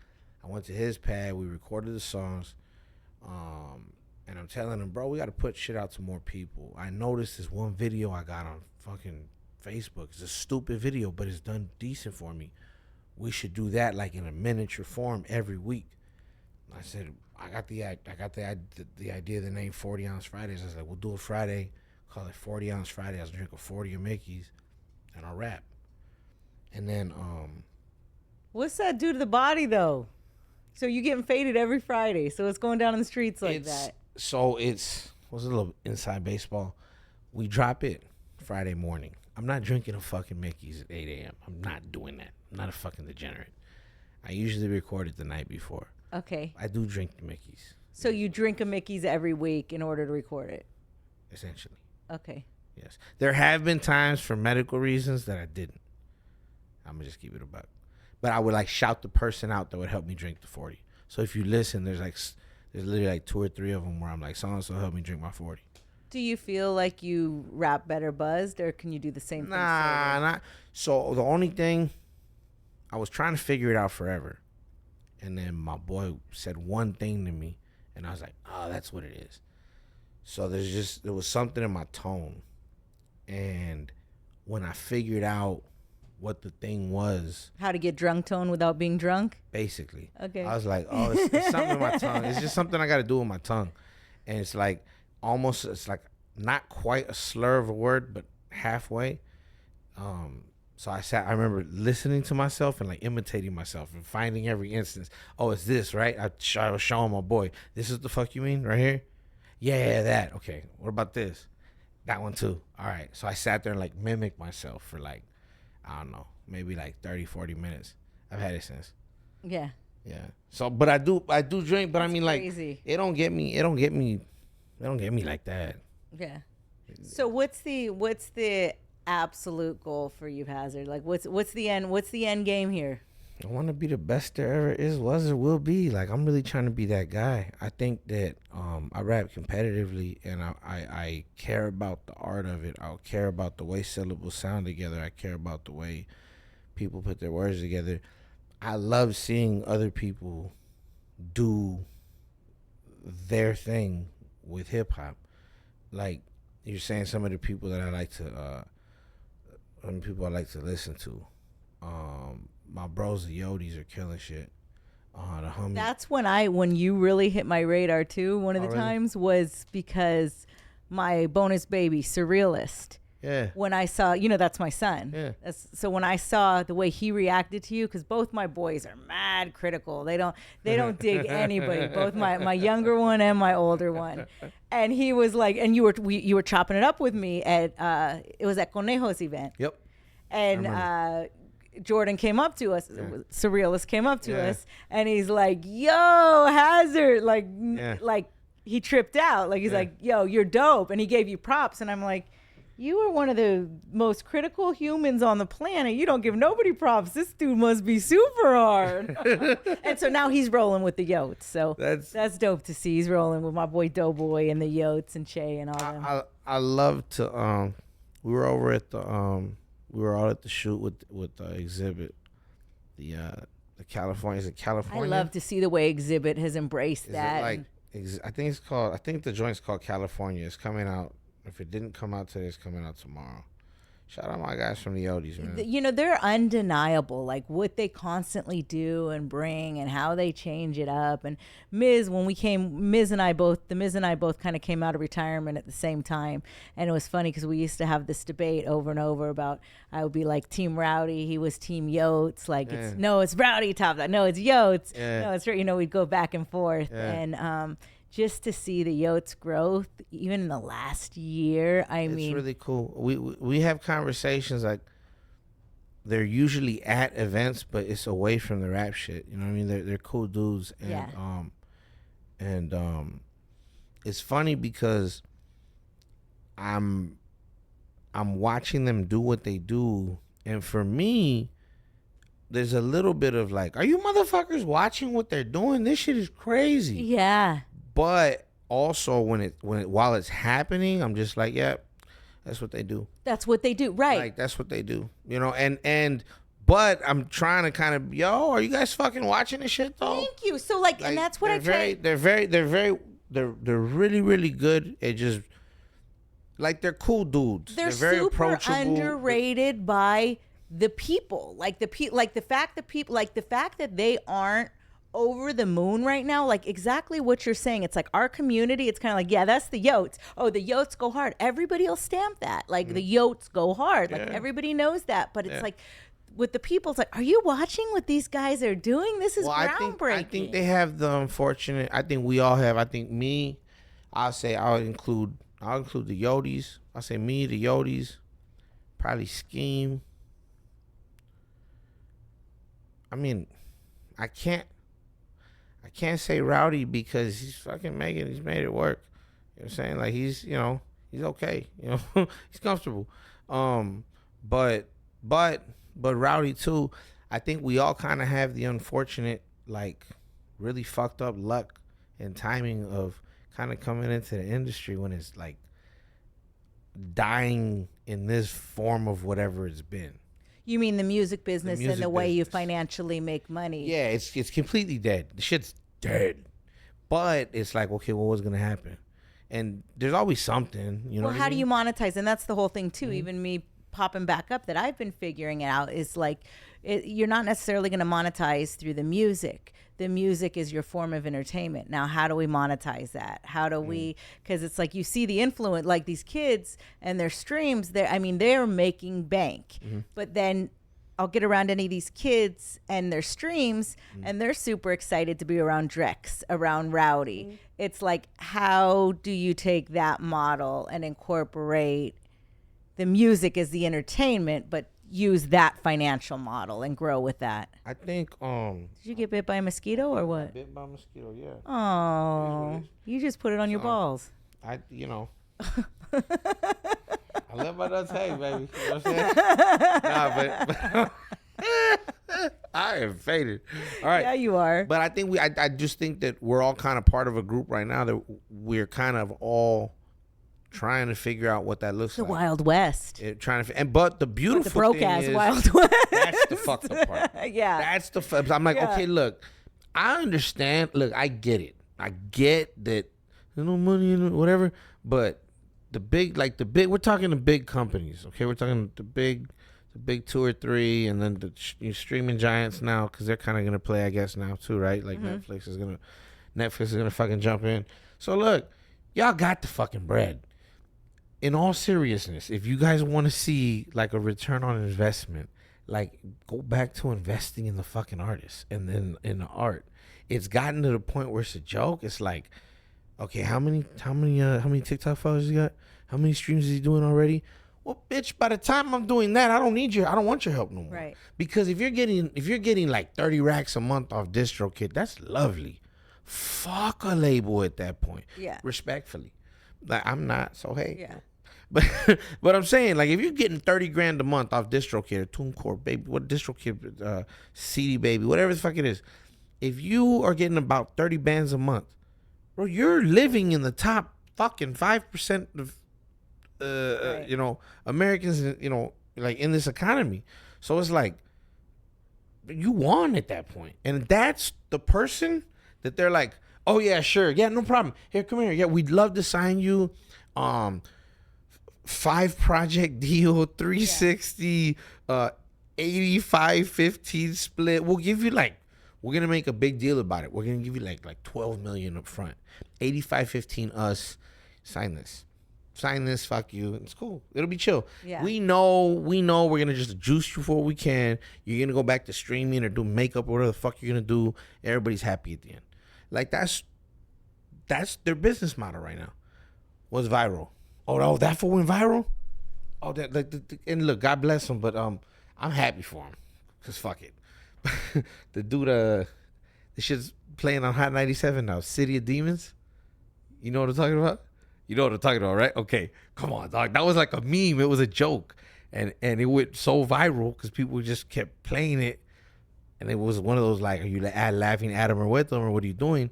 I went to his pad. We recorded the songs. And I'm telling him, bro, we got to put shit out to more people. I noticed this one video I got on fucking Facebook. It's a stupid video, but it's done decent for me. We should do that like in a miniature form every week. I said, I got the idea of the name 40 Ounce Fridays. I was like, we'll do a Friday, call it 40 Ounce Friday. I'll drink a 40 of Mickey's and I'll rap. And then What's that do to the body though? So you getting faded every Friday, so it's going down in the streets like that. So it's what's a little inside baseball. We drop it Friday morning. I'm not drinking a fucking Mickey's at 8 a.m. I'm not doing that. I'm not a fucking degenerate. I usually record it the night before. Okay. I do drink the Mickey's. So you drink a Mickey's every week in order to record it. Essentially. Okay. Yes. There have been times for medical reasons that I didn't. I'm going to just keep it a buck. But I would like shout the person out that would help me drink the 40. So if you listen, there's literally like 2 or 3 of them where I'm like, so-and-so help me drink my 40. Do you feel like you rap better buzzed, or can you do the same thing? Not. So the only thing, I was trying to figure it out forever. And then my boy said one thing to me, and I was like, oh, that's what it is. So there was something in my tone. And when I figured out what the thing was. How to get drunk tone without being drunk? Basically. Okay. I was like, oh, it's something in my tongue. It's just something I got to do with my tongue. And it's like almost, it's like not quite a slur of a word, but halfway. So I remember listening to myself and like imitating myself and finding every instance. Oh, it's this, right? I was showing my boy, this is the fuck you mean right here? Yeah, that. Okay. What about this? That one too. All right. So I sat there and like mimicked myself for like, I don't know, maybe like 30, 40 minutes. I've had it since. Yeah. Yeah. So, but I do drink, but That's I mean like, crazy. it don't get me like that. Yeah. So what's the absolute goal for you, Hazerd? Like what's the end game here? I want to be the best there ever is, was, or will be. Like, I'm really trying to be that guy. I think that I rap competitively, and I care about the art of it. I care about the way syllables sound together. I care about the way people put their words together. I love seeing other people do their thing with hip-hop. Like, you're saying some of the people that I like to, listen to. My bros, the Yodis, are killing shit. The homies. That's when you really hit my radar too. One of the Really? times was because my bonus baby, Surrealist. Yeah. When I saw, that's my son. Yeah. So when I saw the way he reacted to you, because both my boys are mad critical. They don't dig anybody. Both my younger one and my older one. And he was like, and you were chopping it up with me at it was at Conejo's event. Yep. And Jordan came up to us, Surrealist came up to Yeah. us, and he's like, yo, Hazerd, like he tripped out. Like, he's Yeah. like, yo, you're dope. And he gave you props. And I'm like, you are one of the most critical humans on the planet. You don't give nobody props. This dude must be super hard. And so now he's rolling with the Yotes. So that's dope to see. He's rolling with my boy Doughboy and the Yotes and Che and all them. I love to we were over at the we were all at the shoot with the exhibit. The California, is it California? I love to see the way Exhibit has embraced Is that. it like I think the joint's called California. It's coming out. If it didn't come out today, it's coming out tomorrow. Shout out my guys from the Odis, man. They're undeniable, like what they constantly do and bring and how they change it up. And Miz and I both kind of came out of retirement at the same time. And it was funny because we used to have this debate over and over about, I would be like Team Rowdy, he was Team Yotes. Like, it's Rowdy top that. No, it's Yotes. Yeah. No, it's, we'd go back and forth. Yeah. And, just to see the Yotes growth, even in the last year, It's really cool. We have conversations like they're usually at events, but it's away from the rap shit. You know what I mean? They're cool dudes, and it's funny because I'm watching them do what they do, and for me, there's a little bit of like, are you motherfuckers watching what they're doing? This shit is crazy. Yeah. But also while it's happening, I'm just like, yeah, that's what they do. That's what they do, right? Like, that's what they do, but I'm trying to kind of, are you guys fucking watching this shit though? Thank you. So like and that's what I try. They're really, really good at just, like, they're cool dudes. They're very super approachable. underrated by the people. Like the fact that they aren't over the moon right now, like exactly what you're saying. It's like our community, it's kind of like, yeah, that's the Yotes. Oh, the Yotes go hard. Everybody will stamp that. Like the Yotes go hard. Like everybody knows that. But it's like with the people, it's like, are you watching what these guys are doing? This is groundbreaking. I think they have the unfortunate, I think we all have, I think me, I'll include the Yodis. I'll say me, the Yodis, probably Scheme. I mean, I can't say Rowdy because he's fucking he's made it work. You know what I'm saying? Like he's okay. He's comfortable. But Rowdy too, I think we all kind of have the unfortunate, like, really fucked up luck and timing of kind of coming into the industry when it's like dying in this form of whatever it's been. You mean the music business and music the way you business. financially make money? Yeah, it's completely dead. The shit's dead. But it's like, okay, well, what's gonna happen? And there's always something, you know. Well, how do you monetize? And that's the whole thing too. Even me popping back up that I've been figuring it out is like, you're not necessarily going to monetize through the music. The music is your form of entertainment. Now, how do we monetize that? How do we? Because it's like you see the influence, like these kids and their streams. They're making bank, but then I'll get around any of these kids and their streams, and they're super excited to be around Drex, around Rowdy. It's like, how do you take that model and incorporate the music as the entertainment, but use that financial model and grow with that? I think Did you get bit by a mosquito or what? bit by a mosquito, yeah. Oh, you just put it on your balls. I let my nuts hang, baby. You know what I'm saying? but I am faded. All right. Yeah, you are. But I think I just think that we're all kind of part of a group right now that we're kind of all trying to figure out what that looks The like. Wild West. But the beautiful The broke thing ass is, Wild West. that's the fucked up part. Yeah. That's the I'm like, Yeah. okay, look, I understand. Look, I get it. I get that there's no money in it, whatever. But we're talking the big companies, okay? We're talking the big 2 or 3, and then the streaming giants now, because they're kind of gonna play, I guess, now too, right? Like Netflix is gonna fucking jump in. So look, y'all got the fucking bread. In all seriousness, if you guys want to see like a return on investment, like go back to investing in the fucking artists and then in the art. It's gotten to the point where it's a joke. It's like, okay, how many TikTok followers you got? How many streams is he doing already? Well, bitch, by the time I'm doing that, I don't want your help no more. Right. Because if you're getting like 30 racks a month off DistroKid, that's lovely. Fuck a label at that point. Yeah. Respectfully. Like, I'm not, so hey. Yeah. But I'm saying, like, if you're getting 30 grand a month off DistroKid or TuneCore, baby, what DistroKid, CD Baby, whatever the fuck it is, if you are getting about 30 bands a month, bro, you're living in the top fucking 5% of, Right. Americans, like in this economy. So it's like, you won at that point. And that's the person that they're like, oh yeah, sure. Yeah, no problem. Here, come here. Yeah, we'd love to sign you. 5 project deal, 360, 85-15 split. We'll give you we're gonna make a big deal about it. We're gonna give you like 12 million up front. 85-15 us. Sign this, fuck you. It's cool. It'll be chill. Yeah. We know we're gonna just juice you for what we can. You're gonna go back to streaming or do makeup or whatever the fuck you're gonna do. Everybody's happy at the end. Like that's their business model right now. What's viral? Oh, that fool went viral? Oh, and look, God bless him, but I'm happy for him. Cause fuck it. The dude, the shit's playing on Hot 97 now. City of Demons. You know what I'm talking about? You know what I'm talking about, right? Okay, come on, dog. That was like a meme. It was a joke, and it went so viral because people just kept playing it, and it was one of those like, are you laughing at him or with him or what are you doing?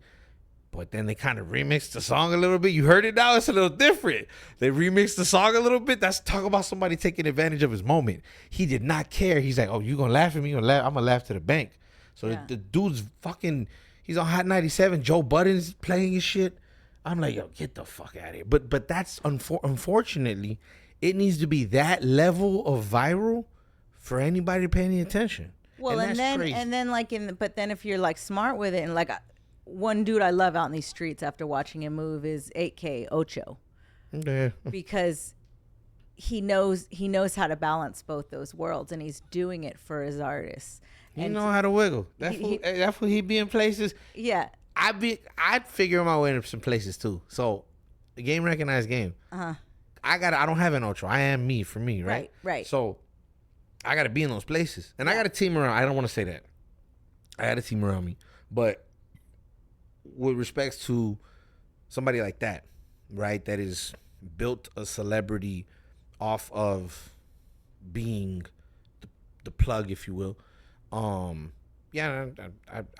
But then they kind of remixed the song a little bit. You heard it now. It's a little different. They remixed the song a little bit. That's talking about somebody taking advantage of his moment. He did not care. He's like, oh, you gonna laugh at me? I'm gonna laugh to the bank. So Yeah. the dude's fucking. He's on Hot 97. Joe Budden's playing his shit. I'm like, yo, get the fuck out of here. But that's unfortunately, it needs to be that level of viral for anybody to pay any attention. Well, and that's crazy. then like but then if you're like smart with it, and like one dude I love out in these streets after watching him move is 8K Ocho, Yeah. because he knows how to balance both those worlds, and he's doing it for his artists. You And know how to wiggle. That's what he be in places. yeah, I'd figure my way into some places too. So game recognized game. I don't have an outro. I am me for me, right? Right. So I gotta be in those places, and I got a team around. I don't want to say that. I had a team around me, but with respects to somebody like that, right? That is built a celebrity off of being the plug, if you will. Yeah,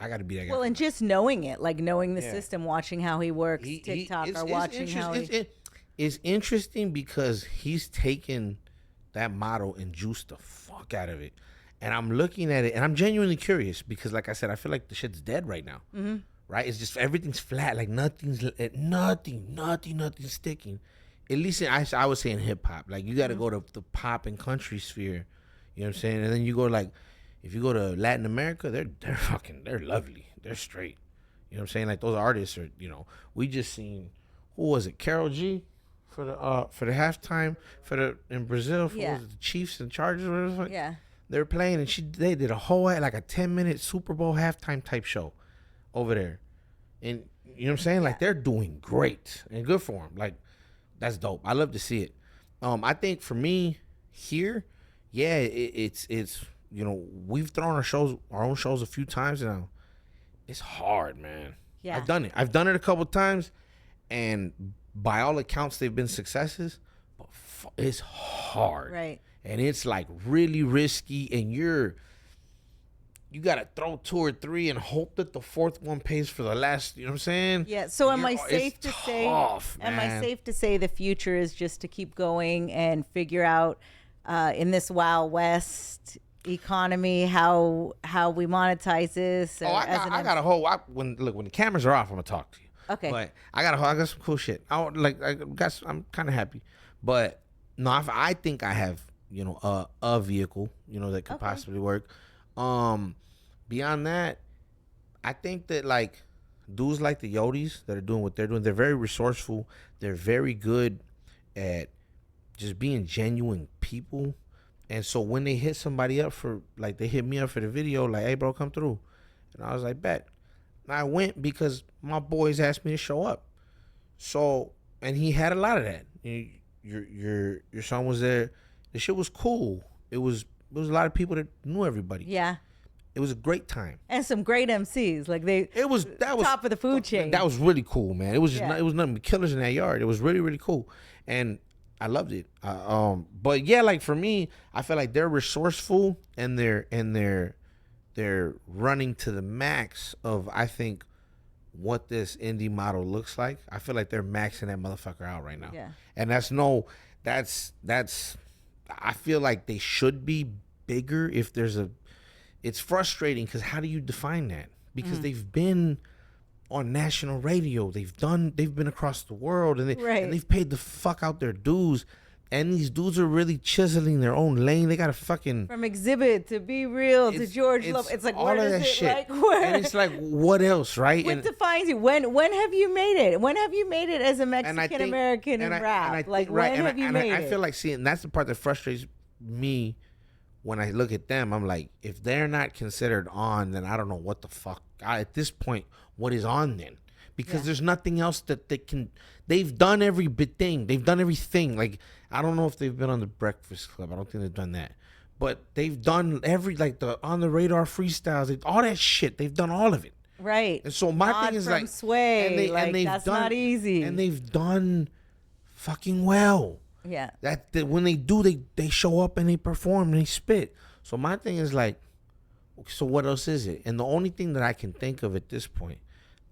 I got to be that guy. Well, and just knowing it, like knowing the system, watching how he works, TikTok, or watching how he. It's interesting because he's taken that model and juiced the fuck out of it. And I'm looking at it, and I'm genuinely curious because, like I said, I feel like the shit's dead right now. Mm-hmm. Right? It's just everything's flat, like nothing sticking. At least I would say in hip hop, like you got to go to the pop and country sphere. You know what I'm saying? And then you go like, if you go to Latin America, they're lovely, they're straight. You know what I'm saying? Like those artists are, we just seen, who was it? Karol G for the halftime in Brazil for the Chiefs and Chargers or whatever. Yeah. They were playing and they did a whole like a 10-minute Super Bowl halftime type show over there. And you know what I'm saying? Like they're doing great and good for them. Like that's dope. I love to see it. I think for me here, it's we've thrown our own shows a few times now. It's hard, man. Yeah. I've done it a couple times, and by all accounts they've been successes, but it's hard. Right. And it's like really risky, and you gotta throw 2 or 3 and hope that the fourth one pays for the last. You know what I'm saying? Yeah. So am I safe to say? Man. Am I safe to say the future is just to keep going and figure out in this Wild West economy how we monetize this? I got a whole. When the cameras are off, I'm gonna talk to you. Okay. But I got some cool shit. I'm kind of happy, but no, I think I have a vehicle that could possibly work. Beyond that, I think that like dudes like the Yodis that are doing what they're doing, they're very resourceful. They're very good at just being genuine people. And so when they hit somebody up they hit me up for the video, like, hey bro, come through. And I was like, bet. And I went because my boys asked me to show up. So, and he had a lot of that. Your son was there. The shit was cool. It was a lot of people that knew everybody. Yeah. It was a great time. And some great MCs. Like that was top of the food chain. That was really cool, man. It was just it was nothing but killers in that yard. It was really, really cool. And I loved it. But yeah, like for me, I feel like they're resourceful and they're running to the max of, I think, what this indie model looks like. I feel like they're maxing that motherfucker out right now. Yeah. And I feel like they should be bigger if there's it's frustrating because how do you define that? Because they've been on national radio. They've been across the world and they've paid the fuck out their dues. And these dudes are really chiseling their own lane. They got a fucking from Exhibit to Be Real to George Love. It's like all where of does that it shit. like where? And it's like what else, right? What defines you? When have you made it? When have you made it as a Mexican American in rap? Like when have you made it? I feel like that's the part that frustrates me when I look at them. I'm like, if they're not considered on, then I don't know what the fuck. At this point, what is on then? Because there's nothing else that they can. They've done every bit thing. They've done everything. Like, I don't know if they've been on the Breakfast Club. I don't think they've done that. But they've done the On the Radar freestyles. All that shit. They've done all of it. Right. And so my thing is from like, Sway. And that's not easy. And they've done fucking well. Yeah. That when they do, they show up and they perform and they spit. So my thing is like, so what else is it? And the only thing that I can think of at this point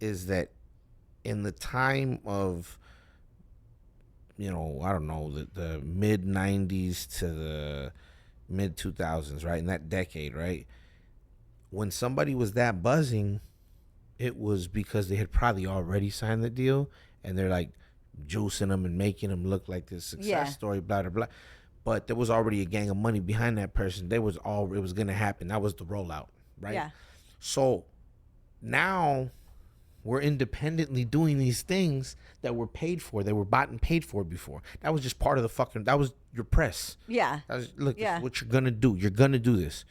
is that in the time of, I don't know, the mid 90s to the mid 2000s, right? In that decade, right? When somebody was that buzzing, it was because they had probably already signed the deal and they're like juicing them and making them look like this success story, blah, blah, blah. But there was already a gang of money behind that person. It was going to happen. That was the rollout, right? Yeah. So now we're independently doing these things that were paid for. They were bought and paid for before. That was just part of that was your press. Yeah. This is what you're going to do. You're going to do this.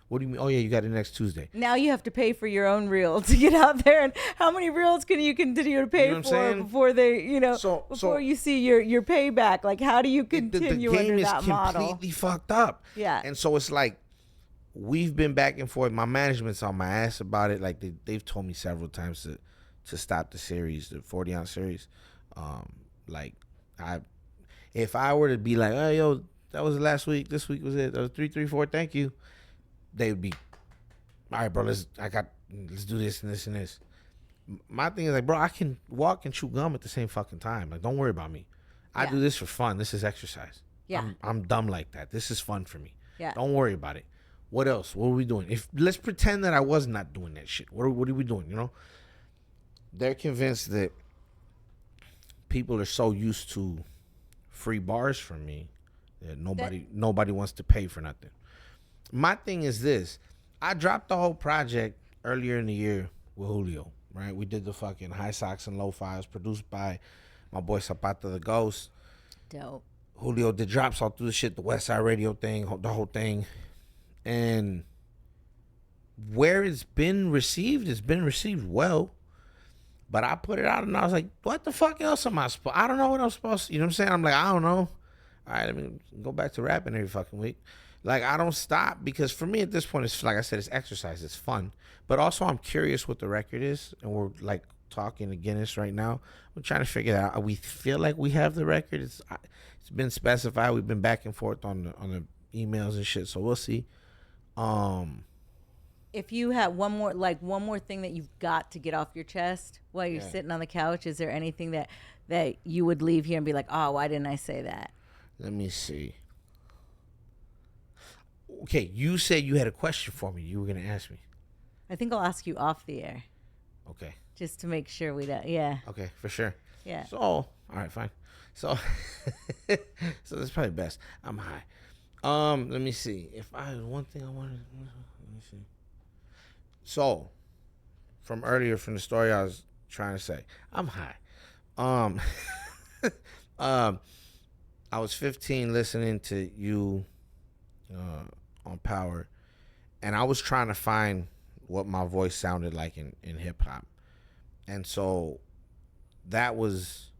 What do you mean? Oh yeah, you got it next Tuesday. Now you have to pay for your own reel to get out there, and how many reels can you continue to pay You know what I'm for saying? before they, So before you see your payback? Like, how do you continue the game under is that model? completely fucked up. Yeah. And so it's like we've been back and forth. My management's on my ass about it. Like they've told me several times to stop the series, the 40-ounce series. If I were to be like, oh yo, that was last week. This week was it. That was 334. Thank you. They would be, all right, bro. Let's do this and this and this. My thing is like, bro, I can walk and chew gum at the same fucking time. Like, don't worry about me. I Yeah. do this for fun. This is exercise. Yeah. I'm dumb like that. This is fun for me. Yeah. Don't worry about it. What else? What are we doing? Let's pretend that I was not doing that shit. What are we doing? You know? They're convinced that people are so used to free bars from me that nobody wants to pay for nothing. My thing is this. I dropped the whole project earlier in the year with Julio, right? We did the fucking High Socks and Low Fives produced by my boy Zapata the Ghost. Dope. Julio did drops all through the shit, the West Side Radio thing, the whole thing. And where it's been received well. But I put it out and I was like, what the fuck else am I supposed I don't know what I'm supposed to, you know what I'm saying? I'm like, I don't know. All right, let me go back to rapping every fucking week. Like, I don't stop because for me at this point, it's like I said, it's exercise, it's fun. But also I'm curious what the record is. And we're like talking to Guinness right now. We're trying to figure that out. We feel like we have the record. It's been specified. We've been back and forth on the emails and shit. So we'll see. If you had one more thing that you've got to get off your chest while you're sitting on the couch, is there anything that you would leave here and be like, oh, why didn't I say that? Let me see. Okay, you said you had a question for me. You were going to ask me. I think I'll ask you off the air Okay. just to make sure we don't. Yeah. Okay, for sure. Yeah. So, all right, fine. So, so that's probably best. I'm high. Let me see. If I had one thing I wanted, let me see. So, from earlier, from the story I was trying to say, I'm high. I was 15 listening to you on Power, and I was trying to find what my voice sounded like in hip hop. And so that was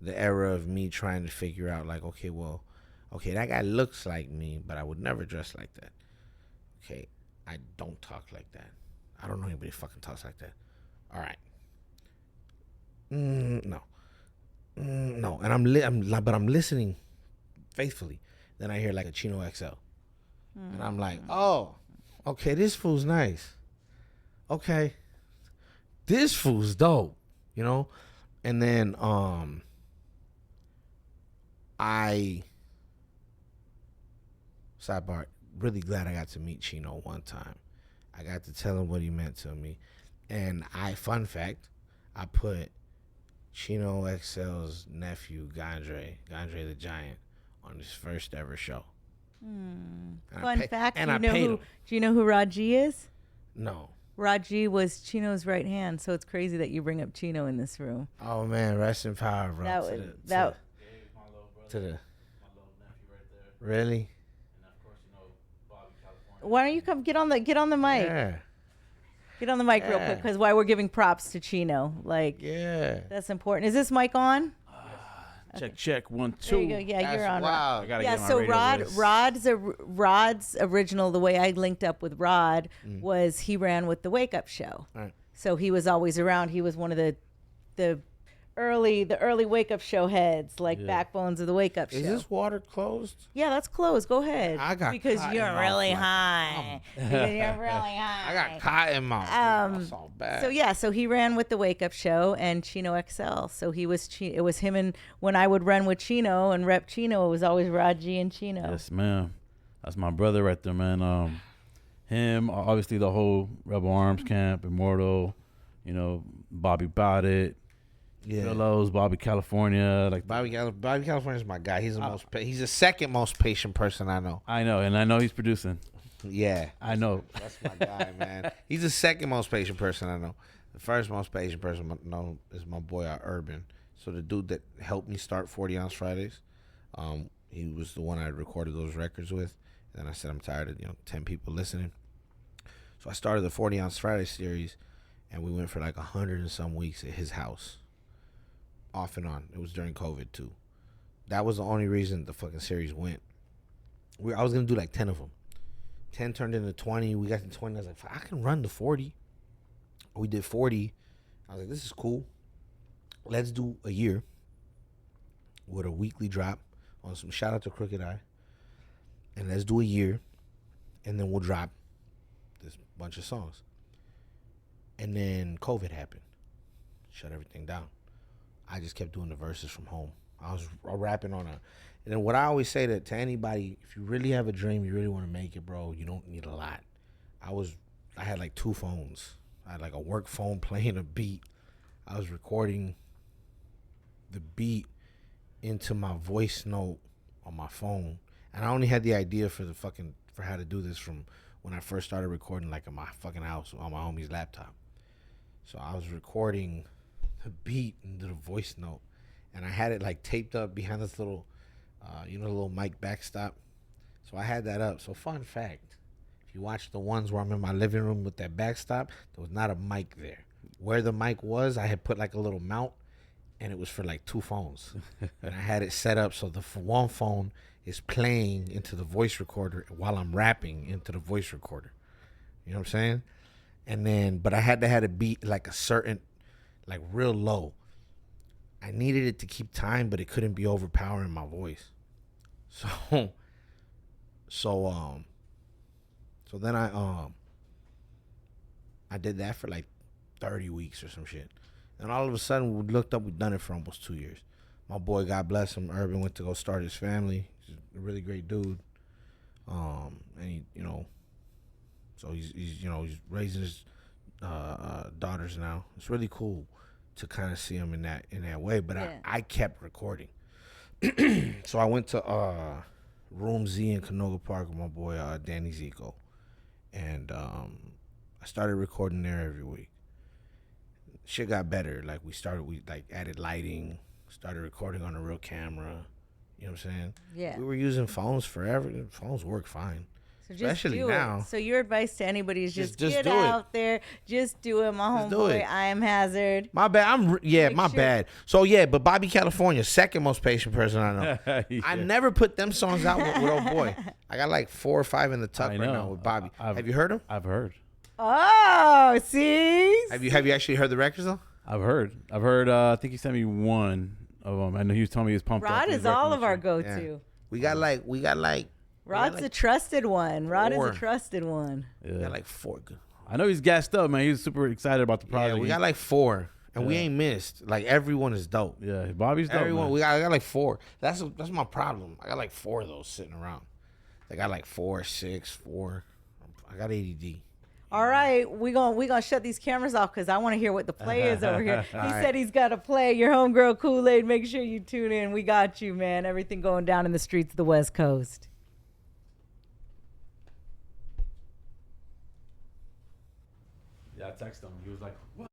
the era of me trying to figure out, like, okay, that guy looks like me, but I would never dress like that. Okay, I don't talk like that. I don't know anybody who fucking talks like that. All right. No. And I'm listening faithfully. Then I hear like a Chino XL. And I'm like, oh, okay, this fool's nice. Okay. This fool's dope, you know? And then sidebar, really glad I got to meet Chino one time. I got to tell him what he meant to me. And fun fact, I put Chino XL's nephew, Gondre the Giant, on his first ever show. Fun fact, and I paid him. do you know who Raji is? No. Raji was Chino's right hand, so it's crazy that you bring up Chino in this room. Oh man, rest in power, bro. That To was the- that. to the really. Why don't you come get on the mic? Yeah. Get on the mic real Yeah. quick, because why we're giving props to Chino, like Yeah. that's important. Is this mic on? Check 1 2. There you go. Yeah, you're on. Wow. I gotta Yeah, get my so radio voice. Rod's original. The way I linked up with Rod was he ran with the Wake Up Show, Right. so he was always around. He was one of the early Wake Up Show heads, like backbones of the Wake Up Show. Is this water closed? Yeah, that's closed. Go ahead. I got because caught you're in my really flight. high. Because you're really high. I got caught in my. That's all bad. So yeah, so he ran with the Wake Up Show and Chino XL. So it was him, and when I would run with Chino and rep Chino, it was always Raji and Chino. Yes, ma'am. That's my brother right there, man. Him, obviously the whole Rebel Arms camp, Immortal, Bobby Bottit, Yeah. Pillows, Bobby California, like Bobby California's my guy. He's he's the second most patient person I know. I know, and I know he's producing. Yeah. I know. That's my guy, man. He's the second most patient person I know. The first most patient person I know is my boy Urban. So the dude that helped me start 40 Ounce Fridays, he was the one I recorded those records with. And then I said I'm tired of 10 people listening. So I started the 40 Ounce Friday series, and we went for like 100 and some weeks at his house, off and on. It was during COVID too. That was the only reason the fucking series went. I was gonna do like 10 of them. 10 turned into 20. We got to 20. I was like, I can run the 40. We did 40. I was like, this is cool. Let's do a year with a weekly drop on some. Shout out to Crooked Eye. And let's do a year, and then we'll drop this bunch of songs. And then COVID happened. Shut everything down. I just kept doing the verses from home. I was rapping on a... And then what I always say to anybody, if you really have a dream, you really want to make it, bro, you don't need a lot. I had like 2 phones. I had like a work phone playing a beat. I was recording the beat into my voice note on my phone. And I only had the idea for how to do this from when I first started recording, like in my fucking house on my homie's laptop. So I was recording the beat into the voice note, and I had it like taped up behind this little, the little mic backstop. So I had that up. So fun fact, if you watch the ones where I'm in my living room with that backstop, there was not a mic there. Where the mic was, I had put like a little mount, and it was for like 2 phones. And I had it set up so the one phone is playing into the voice recorder while I'm rapping into the voice recorder. You know what I'm saying? And then, but I had to have it beat like a certain, like real low. I needed it to keep time, but it couldn't be overpowering my voice. So then I did that for like 30 weeks or some shit. And all of a sudden, we looked up, we'd done it for almost 2 years. My boy, God bless him, Urban, went to go start his family. He's a really great dude. And he, so he's raising his daughters now. It's really cool to kind of see him in that way. But yeah. I kept recording. So I went to Room Z in Canoga Park with my boy Danny Zico. And I started recording there every week. Shit got better. Like we added lighting, started recording on a real camera. You know what I'm saying? Yeah. We were using phones forever. The phones work fine. So just especially do now. It. So your advice to anybody is just get do out it. there, just do it. My homeboy, I am Hazard. My bad. Bad. So yeah, but Bobby California, second most patient person I know. Yeah. I never put them songs out with old boy. I got like 4 or 5 in the tuck right now with Bobby. Have you heard them? I've heard. Oh, see. Have you actually heard the records though? I've heard. I think he sent me one of them. I know he was telling me he was pumped up. Rod is all of our go-to. Yeah. We got like. Rod's a trusted one. Rod is a trusted one. Yeah. We got like 4 good. I know he's gassed up, man. He's super excited about the project. Yeah, we got like 4, and we ain't missed. Like everyone is dope. Yeah, Bobby's dope. Everyone, I got like 4. That's my problem. I got like 4 of those sitting around. I got like 4, 6, 4. I got ADD. All right, we gonna shut these cameras off because I want to hear what the play is over here. He said he's got to play. Your homegirl Khoolaid. Make sure you tune in. We got you, man. Everything going down in the streets of the West Coast. Yeah, I texted him. He was like, what?